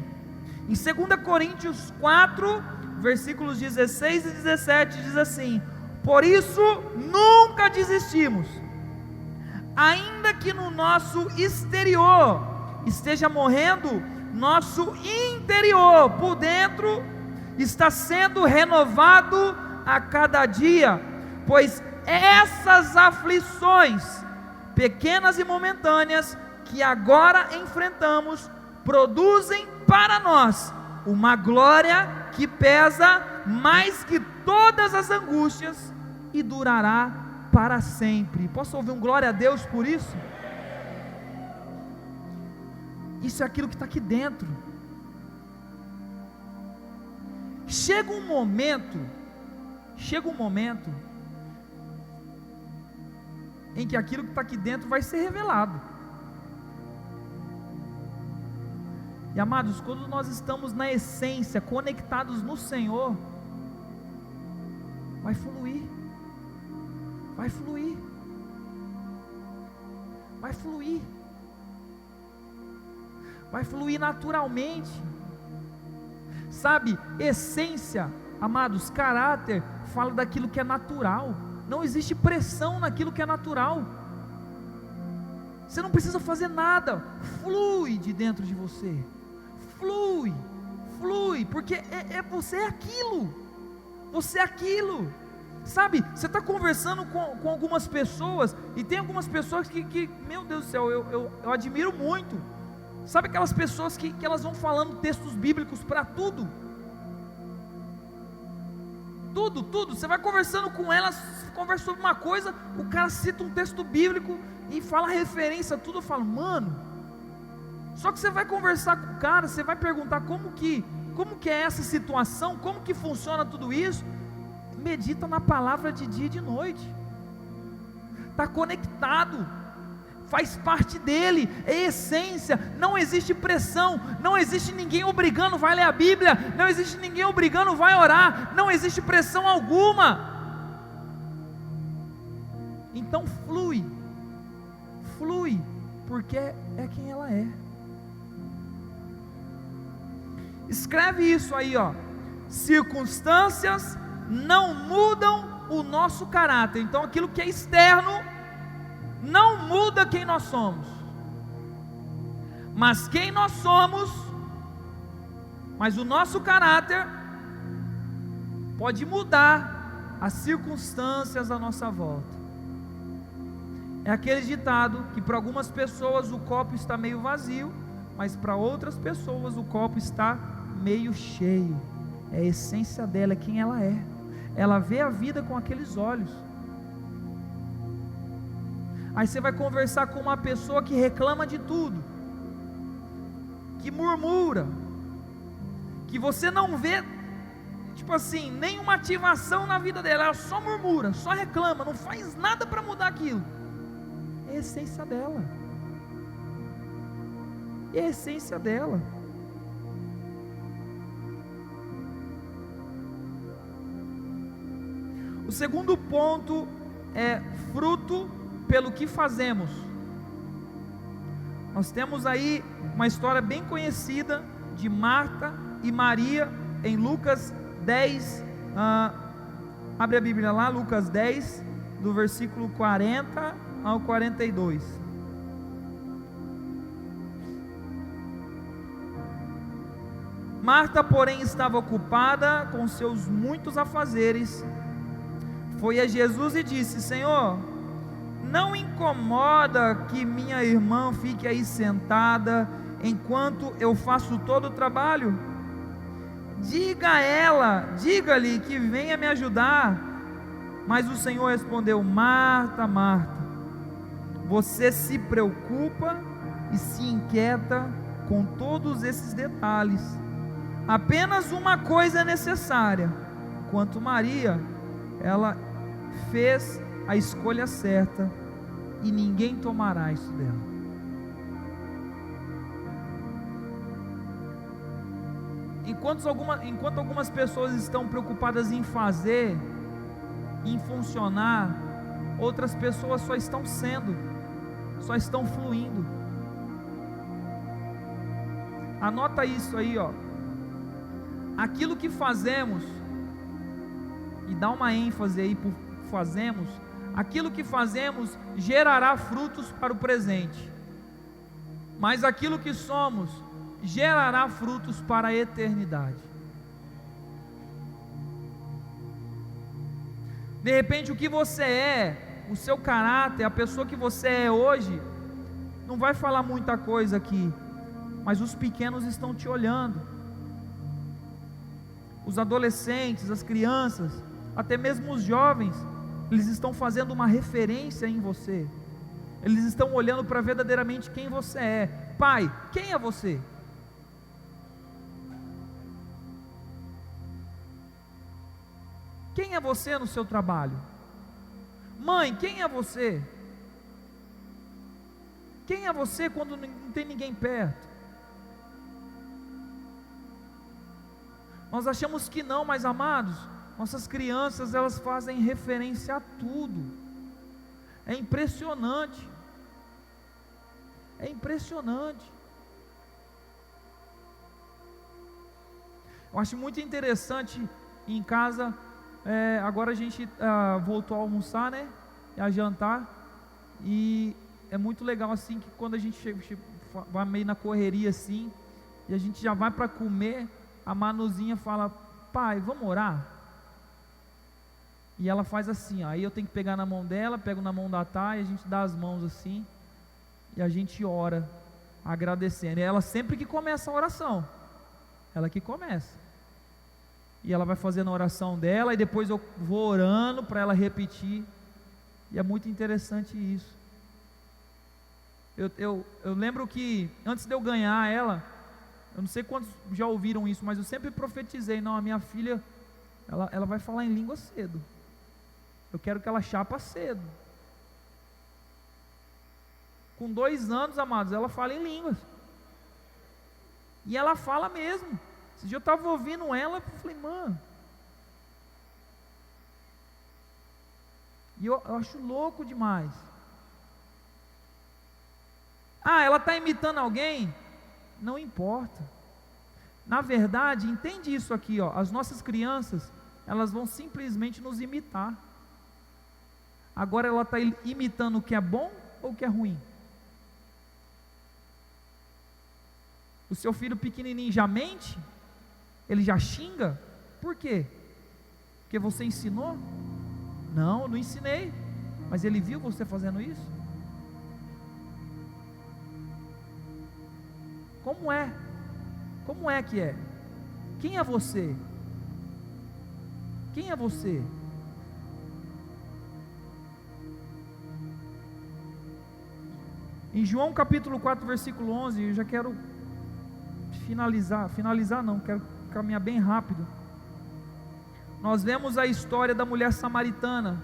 Em 2 Coríntios 4, versículos 16 e 17 diz assim: por isso nunca desistimos, ainda que no nosso exterior esteja morrendo, nosso interior por dentro está sendo renovado a cada dia, pois essas aflições, pequenas e momentâneas, que agora enfrentamos, produzem para nós uma glória que pesa mais que todas as angústias e durará para sempre. Posso ouvir um glória a Deus por isso? Isso é aquilo que está aqui dentro. Chega um momento em que aquilo que está aqui dentro vai ser revelado. E amados, quando nós estamos na essência, conectados no Senhor, vai fluir, vai fluir, vai fluir, vai fluir naturalmente. Sabe, essência, amados, caráter, fala daquilo que é natural. Não existe pressão naquilo que é natural. Você não precisa fazer nada, flui de dentro de você. Flui, porque você é aquilo, sabe, você está conversando com algumas pessoas, e tem algumas pessoas que meu Deus do céu, eu admiro muito, sabe aquelas pessoas que elas vão falando textos bíblicos para tudo, você vai conversando com elas, conversa sobre uma coisa, o cara cita um texto bíblico, e fala referência a tudo, eu falo, mano. Só que você vai conversar com o cara, você vai perguntar como que é essa situação, como que funciona tudo isso. Medita na palavra de dia e de noite. Está conectado, faz parte dele, é essência. Não existe pressão, não existe ninguém obrigando, vai ler a Bíblia. Não existe ninguém obrigando, vai orar. Não existe pressão alguma. Então flui, porque é quem ela é. Escreve isso aí, ó. Circunstâncias não mudam o nosso caráter. Então aquilo que é externo não muda quem nós somos. Mas quem nós somos, mas o nosso caráter pode mudar as circunstâncias à nossa volta. É aquele ditado que para algumas pessoas o copo está meio vazio, mas para outras pessoas o copo está meio cheio. É a essência dela, é quem ela é. Ela vê a vida com aqueles olhos. Aí você vai conversar com uma pessoa que reclama de tudo, que murmura, que você não vê, tipo assim, nenhuma ativação na vida dela, ela só murmura, só reclama, não faz nada para mudar aquilo. É a essência dela. É a essência dela. O segundo ponto é fruto pelo que fazemos. Nós temos aí uma história bem conhecida de Marta e Maria em Lucas 10. Abre a Bíblia lá, Lucas 10, do versículo 40 ao 42. Marta, porém, estava ocupada com seus muitos afazeres. Foi a Jesus e disse: Senhor, não incomoda que minha irmã fique aí sentada enquanto eu faço todo o trabalho? Diga-lhe que venha me ajudar. Mas o Senhor respondeu: Marta, Marta, você se preocupa e se inquieta com todos esses detalhes. Apenas uma coisa é necessária. Quanto Maria, ela fez a escolha certa, e ninguém tomará isso dela. Enquanto algumas pessoas estão preocupadas em fazer, em funcionar, outras pessoas só estão sendo, só estão fluindo. Anota isso aí, ó. Aquilo que fazemos, e dá uma ênfase aí por fazemos, aquilo que fazemos gerará frutos para o presente, mas aquilo que somos gerará frutos para a eternidade. De repente, o que você é, o seu caráter, a pessoa que você é hoje, não vai falar muita coisa aqui, mas os pequenos estão te olhando, os adolescentes, as crianças, até mesmo os jovens, eles estão fazendo uma referência em você. Eles estão olhando para verdadeiramente quem você é. Pai, quem é você? Quem é você no seu trabalho? Mãe, quem é você? Quem é você quando não tem ninguém perto? Nós achamos que não, mas amados, nossas crianças, elas fazem referência a tudo. É impressionante. É impressionante. Eu acho muito interessante em casa. Agora a gente voltou a almoçar, né? A jantar. E é muito legal assim que quando a gente vai meio na correria assim, e a gente já vai para comer, a Manuzinha fala: pai, vamos orar? E ela faz assim, ó, aí eu tenho que pegar na mão dela, pego na mão da Thay, a gente dá as mãos assim, e a gente ora, agradecendo. E ela sempre que começa a oração, ela que começa, e ela vai fazendo a oração dela, e depois eu vou orando para ela repetir, e é muito interessante isso. Eu lembro que antes de eu ganhar ela, eu não sei quantos já ouviram isso, mas eu sempre profetizei: não, a minha filha, ela vai falar em língua cedo. Eu quero que ela chapa cedo. Com 2 anos, amados, ela fala em línguas. E ela fala mesmo. Esse dia eu estava ouvindo ela, eu falei: mano. E eu acho louco demais. Ah, ela está imitando alguém? Não importa. Na verdade, entende isso aqui, ó, as nossas crianças, elas vão simplesmente nos imitar. Agora ela está imitando o que é bom ou o que é ruim? O seu filho pequenininho já mente? Ele já xinga? Por quê? Porque você ensinou? Não, eu não ensinei. Mas ele viu você fazendo isso? Como é? Como é que é? Quem é você? Quem é você? Em João capítulo 4, versículo 11, eu já quero finalizar não, quero caminhar bem rápido. Nós vemos a história da mulher samaritana,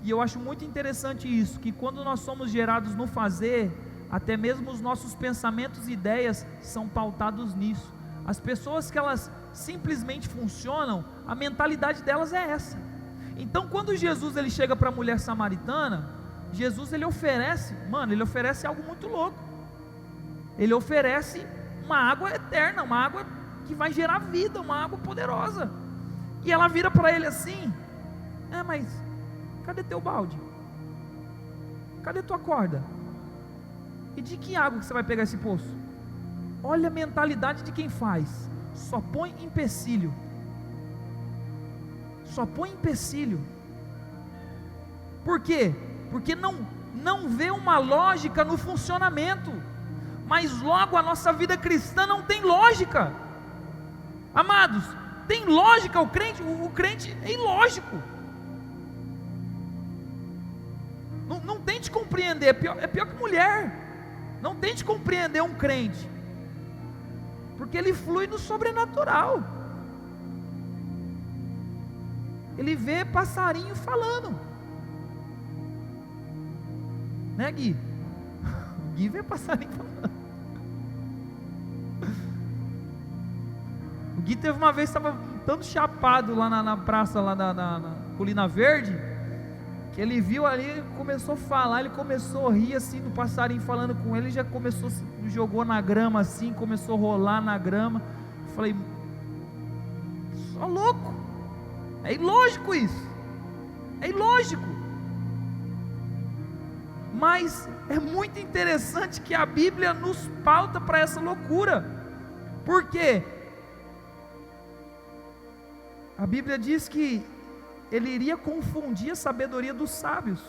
e eu acho muito interessante isso, que quando nós somos gerados no fazer, até mesmo os nossos pensamentos e ideias são pautados nisso. As pessoas que elas simplesmente funcionam, a mentalidade delas é essa. Então quando Jesus ele chega para a mulher samaritana, Jesus ele oferece algo muito louco. Ele oferece uma água eterna, uma água que vai gerar vida, uma água poderosa. E ela vira para ele assim: mas cadê teu balde? Cadê tua corda? E de que água que você vai pegar esse poço? Olha a mentalidade de quem faz: só põe empecilho. Só põe empecilho. Por quê? Porque não vê uma lógica no funcionamento. Mas logo a nossa vida cristã não tem lógica. Amados, tem lógica o crente é ilógico. Não tente compreender, é pior que mulher. Não tente compreender um crente, porque ele flui no sobrenatural. Ele vê passarinho falando, né, Gui? O Gui vê passarinho falando. O Gui teve uma vez, estava tanto chapado lá na praça, lá na Colina Verde, que ele viu ali, começou a falar, ele começou a rir assim do passarinho falando com ele, já começou, jogou na grama assim, começou a rolar na grama. Eu falei: só louco, é ilógico isso, é ilógico. Mas é muito interessante que a Bíblia nos pauta para essa loucura. Por quê? A Bíblia diz que ele iria confundir a sabedoria dos sábios.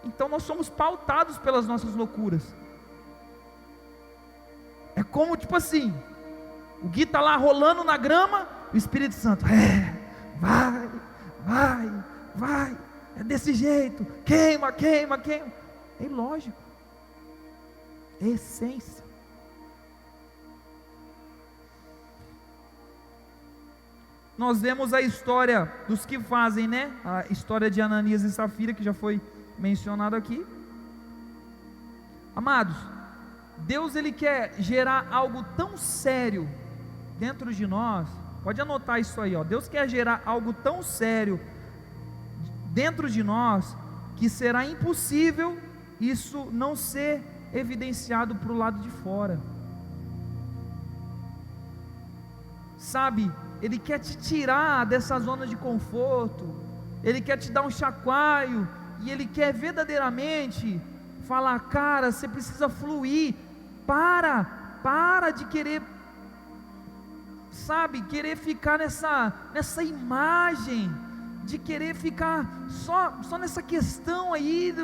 Então nós somos pautados pelas nossas loucuras. É como tipo assim, o Gui está lá rolando na grama, o Espírito Santo: vai, é desse jeito, queima. É ilógico, é essência. Nós vemos a história dos que fazem, né? A história de Ananias e Safira, que já foi mencionado aqui. Amados, Deus ele quer gerar algo tão sério dentro de nós. Pode anotar isso aí, ó. Deus quer gerar algo tão sério dentro de nós, que será impossível isso não ser evidenciado para o lado de fora. Sabe, Ele quer te tirar dessa zona de conforto, Ele quer te dar um chacoalho, e Ele quer verdadeiramente falar: cara, você precisa fluir, para de querer, sabe, querer ficar nessa imagem, de querer ficar só nessa questão aí,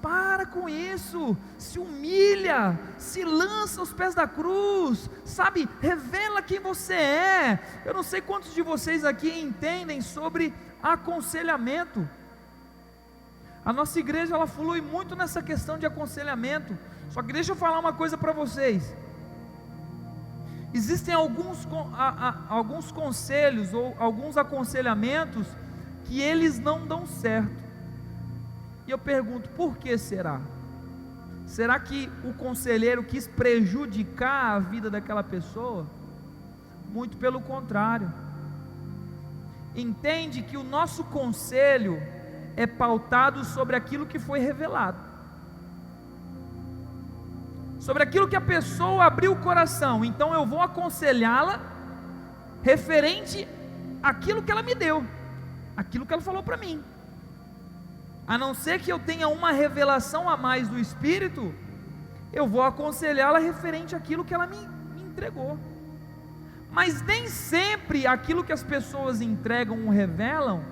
para com isso, se humilha, se lança aos pés da cruz, sabe, revela quem você é. Eu não sei quantos de vocês aqui entendem sobre aconselhamento. A nossa igreja ela flui muito nessa questão de aconselhamento. Só que deixa eu falar uma coisa para vocês. Existem alguns conselhos ou alguns aconselhamentos que eles não dão certo. E eu pergunto: por que será? Será que o conselheiro quis prejudicar a vida daquela pessoa? Muito pelo contrário. Entende que o nosso conselho, é pautado sobre aquilo que foi revelado, sobre aquilo que a pessoa abriu o coração. Então eu vou aconselhá-la referente àquilo que ela me deu, aquilo que ela falou para mim. A não ser que eu tenha uma revelação a mais do Espírito, eu vou aconselhá-la referente àquilo que ela me entregou. Mas nem sempre aquilo que as pessoas entregam ou revelam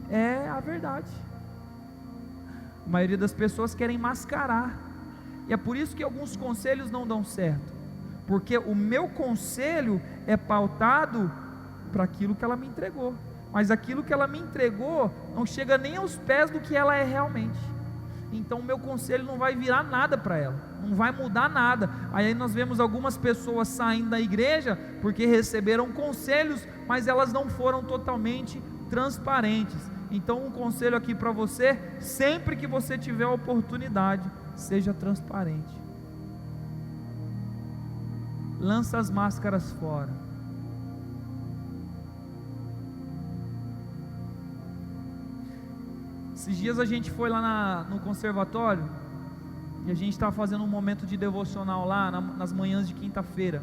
é a verdade. A maioria das pessoas querem mascarar, e é por isso que alguns conselhos não dão certo, porque o meu conselho é pautado para aquilo que ela me entregou, mas aquilo que ela me entregou não chega nem aos pés do que ela é realmente. Então o meu conselho não vai virar nada para ela, não vai mudar nada. Aí nós vemos algumas pessoas saindo da igreja porque receberam conselhos, mas elas não foram totalmente transparentes. Então um conselho aqui para você: sempre que você tiver a oportunidade, seja transparente, lança as máscaras fora. Esses dias a gente foi lá no conservatório, e a gente estava fazendo um momento de devocional lá, nas manhãs de quinta-feira,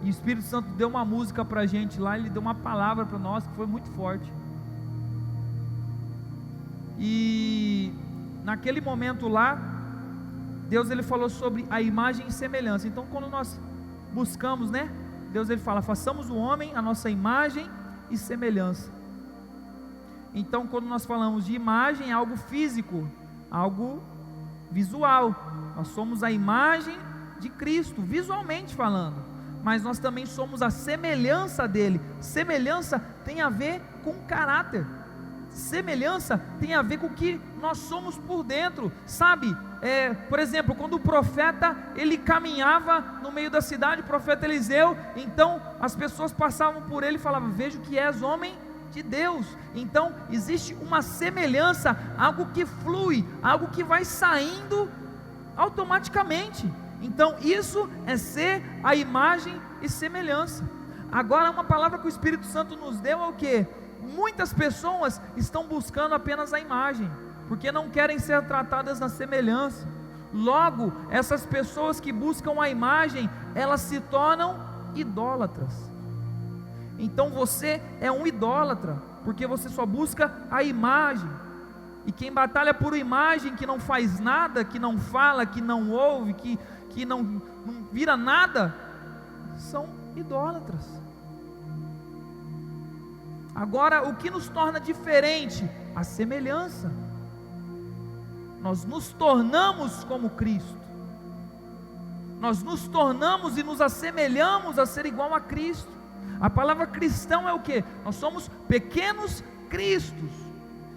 e o Espírito Santo deu uma música para a gente lá, ele deu uma palavra para nós que foi muito forte, e naquele momento lá, Deus ele falou sobre a imagem e semelhança. Então quando nós buscamos, né, Deus ele fala: façamos o homem a nossa imagem e semelhança. Então quando nós falamos de imagem, é algo físico, algo visual. Nós somos a imagem de Cristo, visualmente falando, mas nós também somos a semelhança dele. Semelhança tem a ver com caráter, semelhança tem a ver com o que nós somos por dentro, sabe? Por exemplo, quando o profeta ele caminhava no meio da cidade, o profeta Eliseu, então as pessoas passavam por ele e falavam: vejo que és homem de Deus. Então existe uma semelhança, algo que flui, algo que vai saindo automaticamente. Então isso é ser a imagem e semelhança. Agora, uma palavra que o Espírito Santo nos deu é o que? Muitas pessoas estão buscando apenas a imagem, porque não querem ser tratadas na semelhança. Logo, essas pessoas que buscam a imagem, elas se tornam idólatras. Então você é um idólatra, porque você só busca a imagem. E quem batalha por imagem, que não faz nada, que não fala, que não ouve, que não vira nada, são idólatras. Agora, o que nos torna diferente? A semelhança. Nós nos tornamos como Cristo, nós nos tornamos e nos assemelhamos a ser igual a Cristo. A palavra cristão é o que? Nós somos pequenos cristos,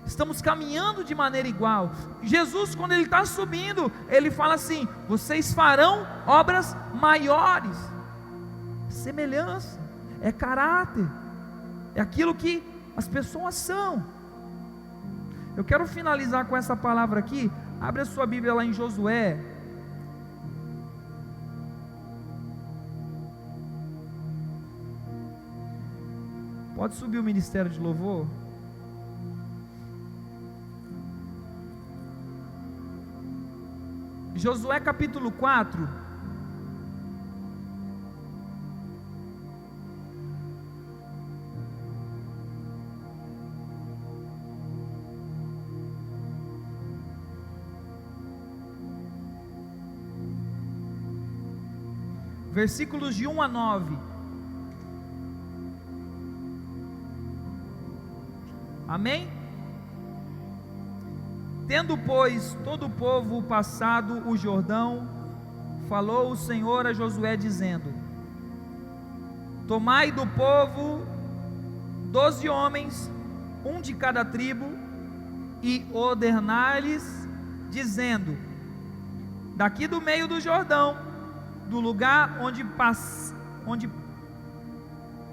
estamos caminhando de maneira igual. Jesus, quando ele está subindo, ele fala assim: vocês farão obras maiores. Semelhança, é caráter, é aquilo que as pessoas são. Eu quero finalizar com essa palavra aqui. Abre a sua Bíblia lá em Josué. Pode subir o ministério de louvor. Josué capítulo 4. Versículos de 1 a 9. Amém? Tendo, pois, todo o povo passado o Jordão, falou o Senhor a Josué, dizendo: tomai do povo 12 homens, um de cada tribo, e ordenai-lhes, dizendo: daqui do meio do Jordão, do lugar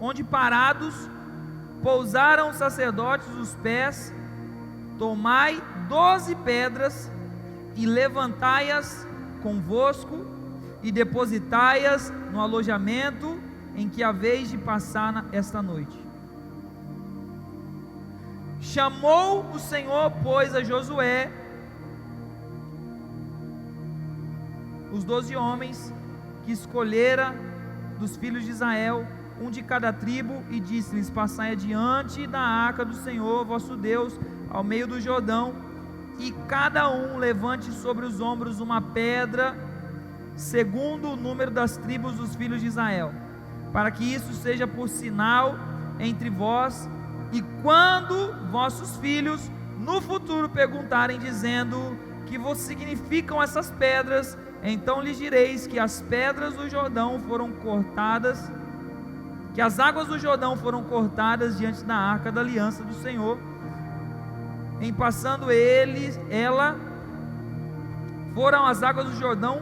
onde parados pousaram os sacerdotes os pés, tomai 12 pedras e levantai-as convosco e depositai-as no alojamento em que haveis de passar esta noite. Chamou o Senhor, pois, a Josué os 12 homens que escolhera dos filhos de Israel, um de cada tribo, e disse-lhes: passai adiante da arca do Senhor vosso Deus, ao meio do Jordão, e cada um levante sobre os ombros uma pedra, segundo o número das tribos dos filhos de Israel, para que isso seja por sinal entre vós, e quando vossos filhos no futuro perguntarem, dizendo: que vos significam essas pedras? Então lhes direis que as pedras do Jordão foram cortadas, que as águas do Jordão foram cortadas diante da arca da aliança do Senhor, em passando ela, foram as águas do Jordão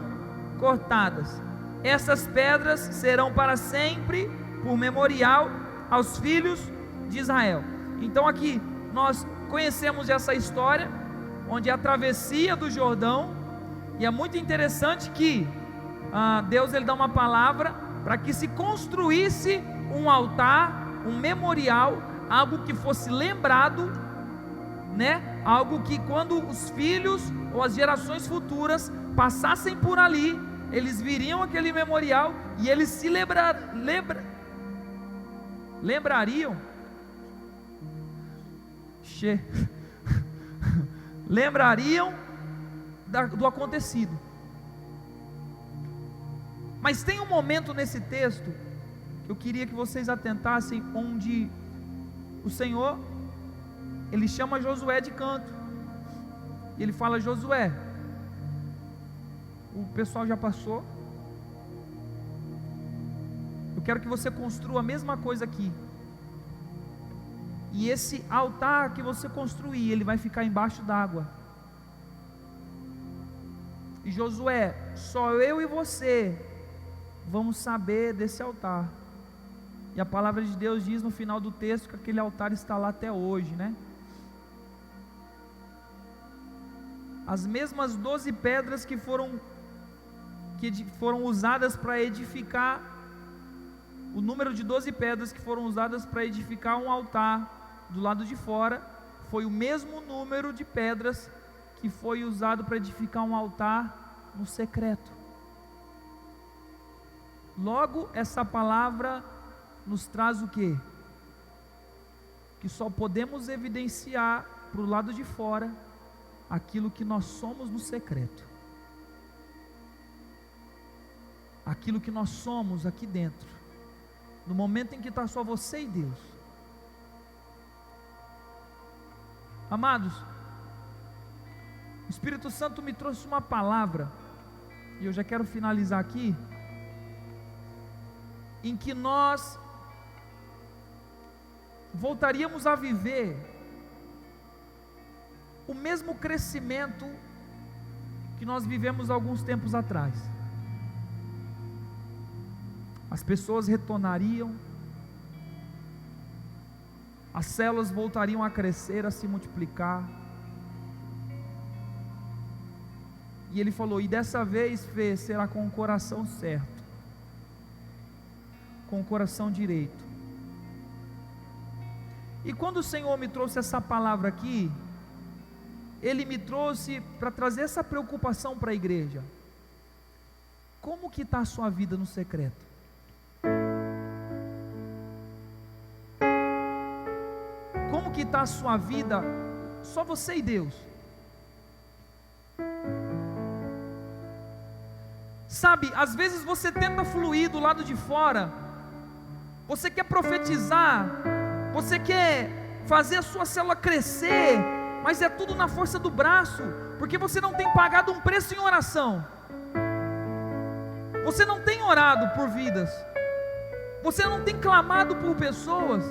cortadas. Essas pedras serão para sempre por memorial aos filhos de Israel. Então aqui nós conhecemos essa história, onde é a travessia do Jordão, e é muito interessante que Deus ele dá uma palavra para que se construísse um altar, um memorial, algo que fosse lembrado, né? Algo que quando os filhos ou as gerações futuras passassem por ali, eles viriam aquele memorial e eles se lembrariam do acontecido. Mas tem um momento nesse texto que eu queria que vocês atentassem, onde o Senhor ele chama Josué de canto, e ele fala: Josué, o pessoal já passou, eu quero que você construa a mesma coisa aqui, e esse altar que você construir, ele vai ficar embaixo d'água. E Josué, só eu e você vamos saber desse altar. E a palavra de Deus diz no final do texto que aquele altar está lá até hoje, né? As mesmas 12 pedras que foram usadas para edificar, o número de 12 pedras que foram usadas para edificar um altar do lado de fora, foi o mesmo número de pedras que foi usado para edificar um altar no secreto. Logo, essa palavra nos traz o quê? Que só podemos evidenciar para o lado de fora aquilo que nós somos no secreto, aquilo que nós somos aqui dentro, no momento em que está só você e Deus. Amados, o Espírito Santo me trouxe uma palavra, e eu já quero finalizar aqui, em que nós voltaríamos a viver o mesmo crescimento que nós vivemos alguns tempos atrás. As pessoas retornariam, as células voltariam a crescer, a se multiplicar. E ele falou: e dessa vez, Fê, será com o coração certo, com o coração direito. E quando o Senhor me trouxe essa palavra aqui, Ele me trouxe para trazer essa preocupação para a igreja. Como que está a sua vida no secreto? Como que está a sua vida, só você e Deus? Sabe, às vezes você tenta fluir do lado de fora, você quer profetizar, você quer fazer a sua célula crescer, mas é tudo na força do braço, porque você não tem pagado um preço em oração, você não tem orado por vidas, você não tem clamado por pessoas,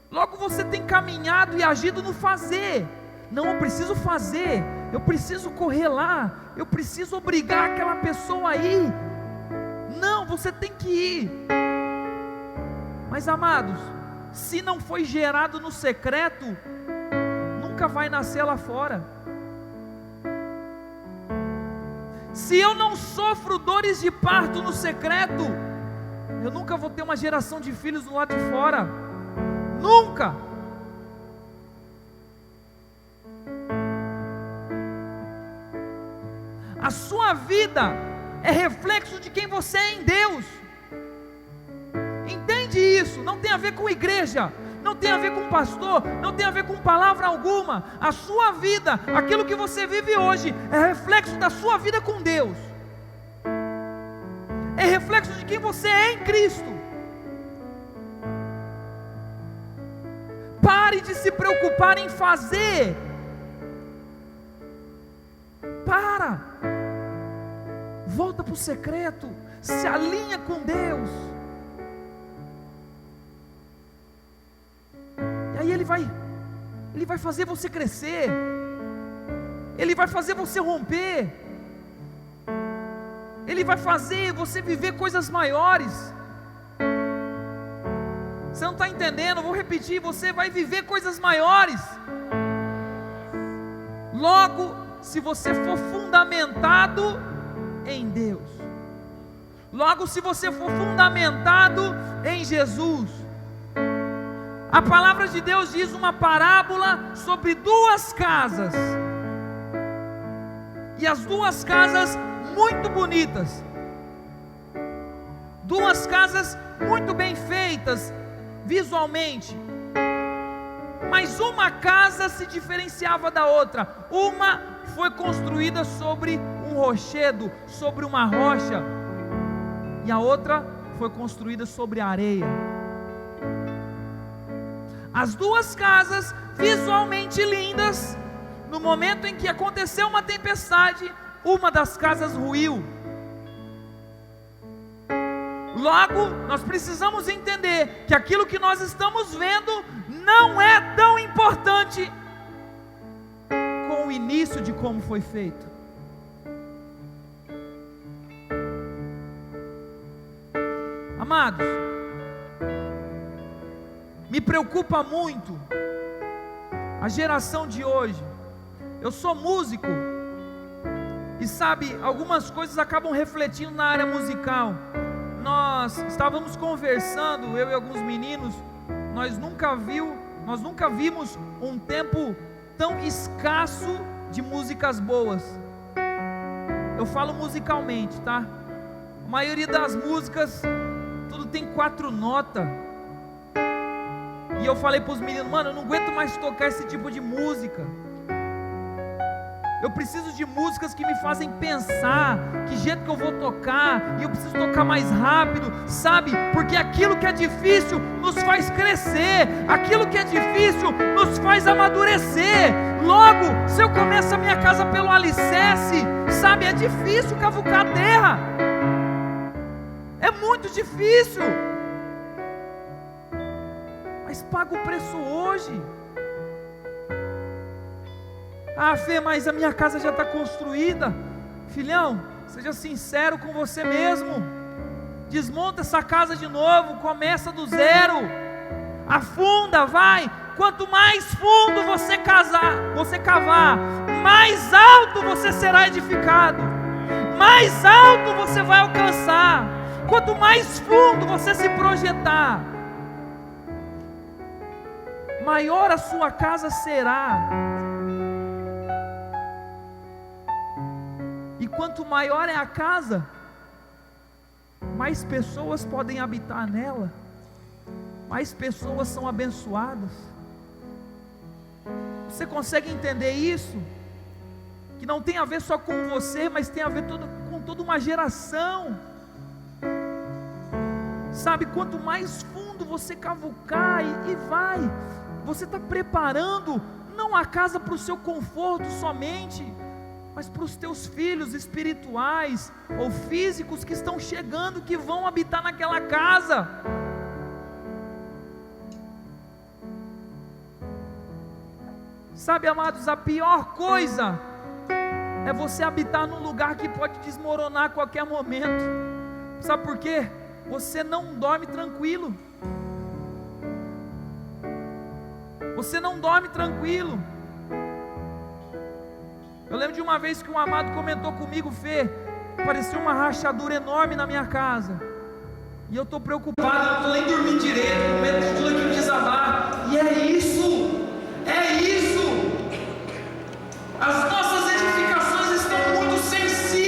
logo você tem caminhado e agido no fazer. Não, eu preciso fazer, eu preciso correr lá, eu preciso obrigar aquela pessoa a ir. Não, você tem que ir. Mas amados, se não foi gerado no secreto, nunca vai nascer lá fora. Se eu não sofro dores de parto no secreto, eu nunca vou ter uma geração de filhos do lado de fora. Nunca. A sua vida é reflexo de quem você é em Deus. Entende isso? Não tem a ver com igreja, não tem a ver com pastor, não tem a ver com palavra alguma. A sua vida, aquilo que você vive hoje, é reflexo da sua vida com Deus, é reflexo de quem você é em Cristo. Pare de se preocupar em fazer. Volta para o secreto, se alinha com Deus. E aí Ele vai fazer você crescer, Ele vai fazer você romper, Ele vai fazer você viver coisas maiores. Você não está entendendo? Eu vou repetir: você vai viver coisas maiores. Logo, se você for fundamentado em Deus, logo, se você for fundamentado em Jesus. A palavra de Deus diz uma parábola sobre duas casas, e as duas casas muito bonitas, duas casas muito bem feitas visualmente, mas uma casa se diferenciava da outra. Uma foi construída sobre um rochedo, sobre uma rocha, e a outra foi construída sobre areia. As duas casas visualmente lindas, no momento em que aconteceu uma tempestade, uma das casas ruiu. Logo, nós precisamos entender que aquilo que nós estamos vendo não é tão importante com o início de como foi feito. Amados, me preocupa muito a geração de hoje. Eu sou músico, e sabe, algumas coisas acabam refletindo na área musical. Nós estávamos conversando, eu e alguns meninos, nós nunca vimos um tempo tão escasso de músicas boas. Eu falo musicalmente, tá? A maioria das músicas, tudo tem 4 notas. E eu falei para os meninos: mano, eu não aguento mais tocar esse tipo de música. Eu preciso de músicas que me fazem pensar que jeito que eu vou tocar, e eu preciso tocar mais rápido, sabe? Porque aquilo que é difícil nos faz crescer, aquilo que é difícil nos faz amadurecer. Logo, se eu começo a minha casa pelo alicerce, sabe, é difícil cavucar a terra, é muito difícil, mas paga o preço hoje. Ah, Fê, mas a minha casa já está construída. Filhão, seja sincero com você mesmo. Desmonta essa casa de novo, começa do zero. Afunda, vai. Quanto mais fundo você cavar, mais alto você será edificado, mais alto você vai alcançar. Quanto mais fundo você se projetar, maior a sua casa será. E quanto maior é a casa, mais pessoas podem habitar nela, mais pessoas são abençoadas. Você consegue entender isso? Que não tem a ver só com você, mas tem a ver com toda uma geração. Sabe, quanto mais fundo você cavucar e vai, você está preparando não a casa para o seu conforto somente, mas para os teus filhos espirituais ou físicos que estão chegando, que vão habitar naquela casa. Sabe, amados, a pior coisa é você habitar num lugar que pode desmoronar a qualquer momento. Sabe por quê? Você não dorme tranquilo. Você não dorme tranquilo. Eu lembro de uma vez que um amado comentou comigo: Fê, parecia uma rachadura enorme na minha casa, e eu estou preocupado, não estou nem dormindo direito, com medo de tudo aquilo desabar. E é isso. As nossas edificações estão muito sensíveis.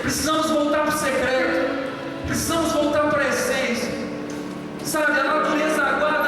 Precisamos voltar para o secreto. Precisamos voltar para a essência. Sabe, a natureza aguarda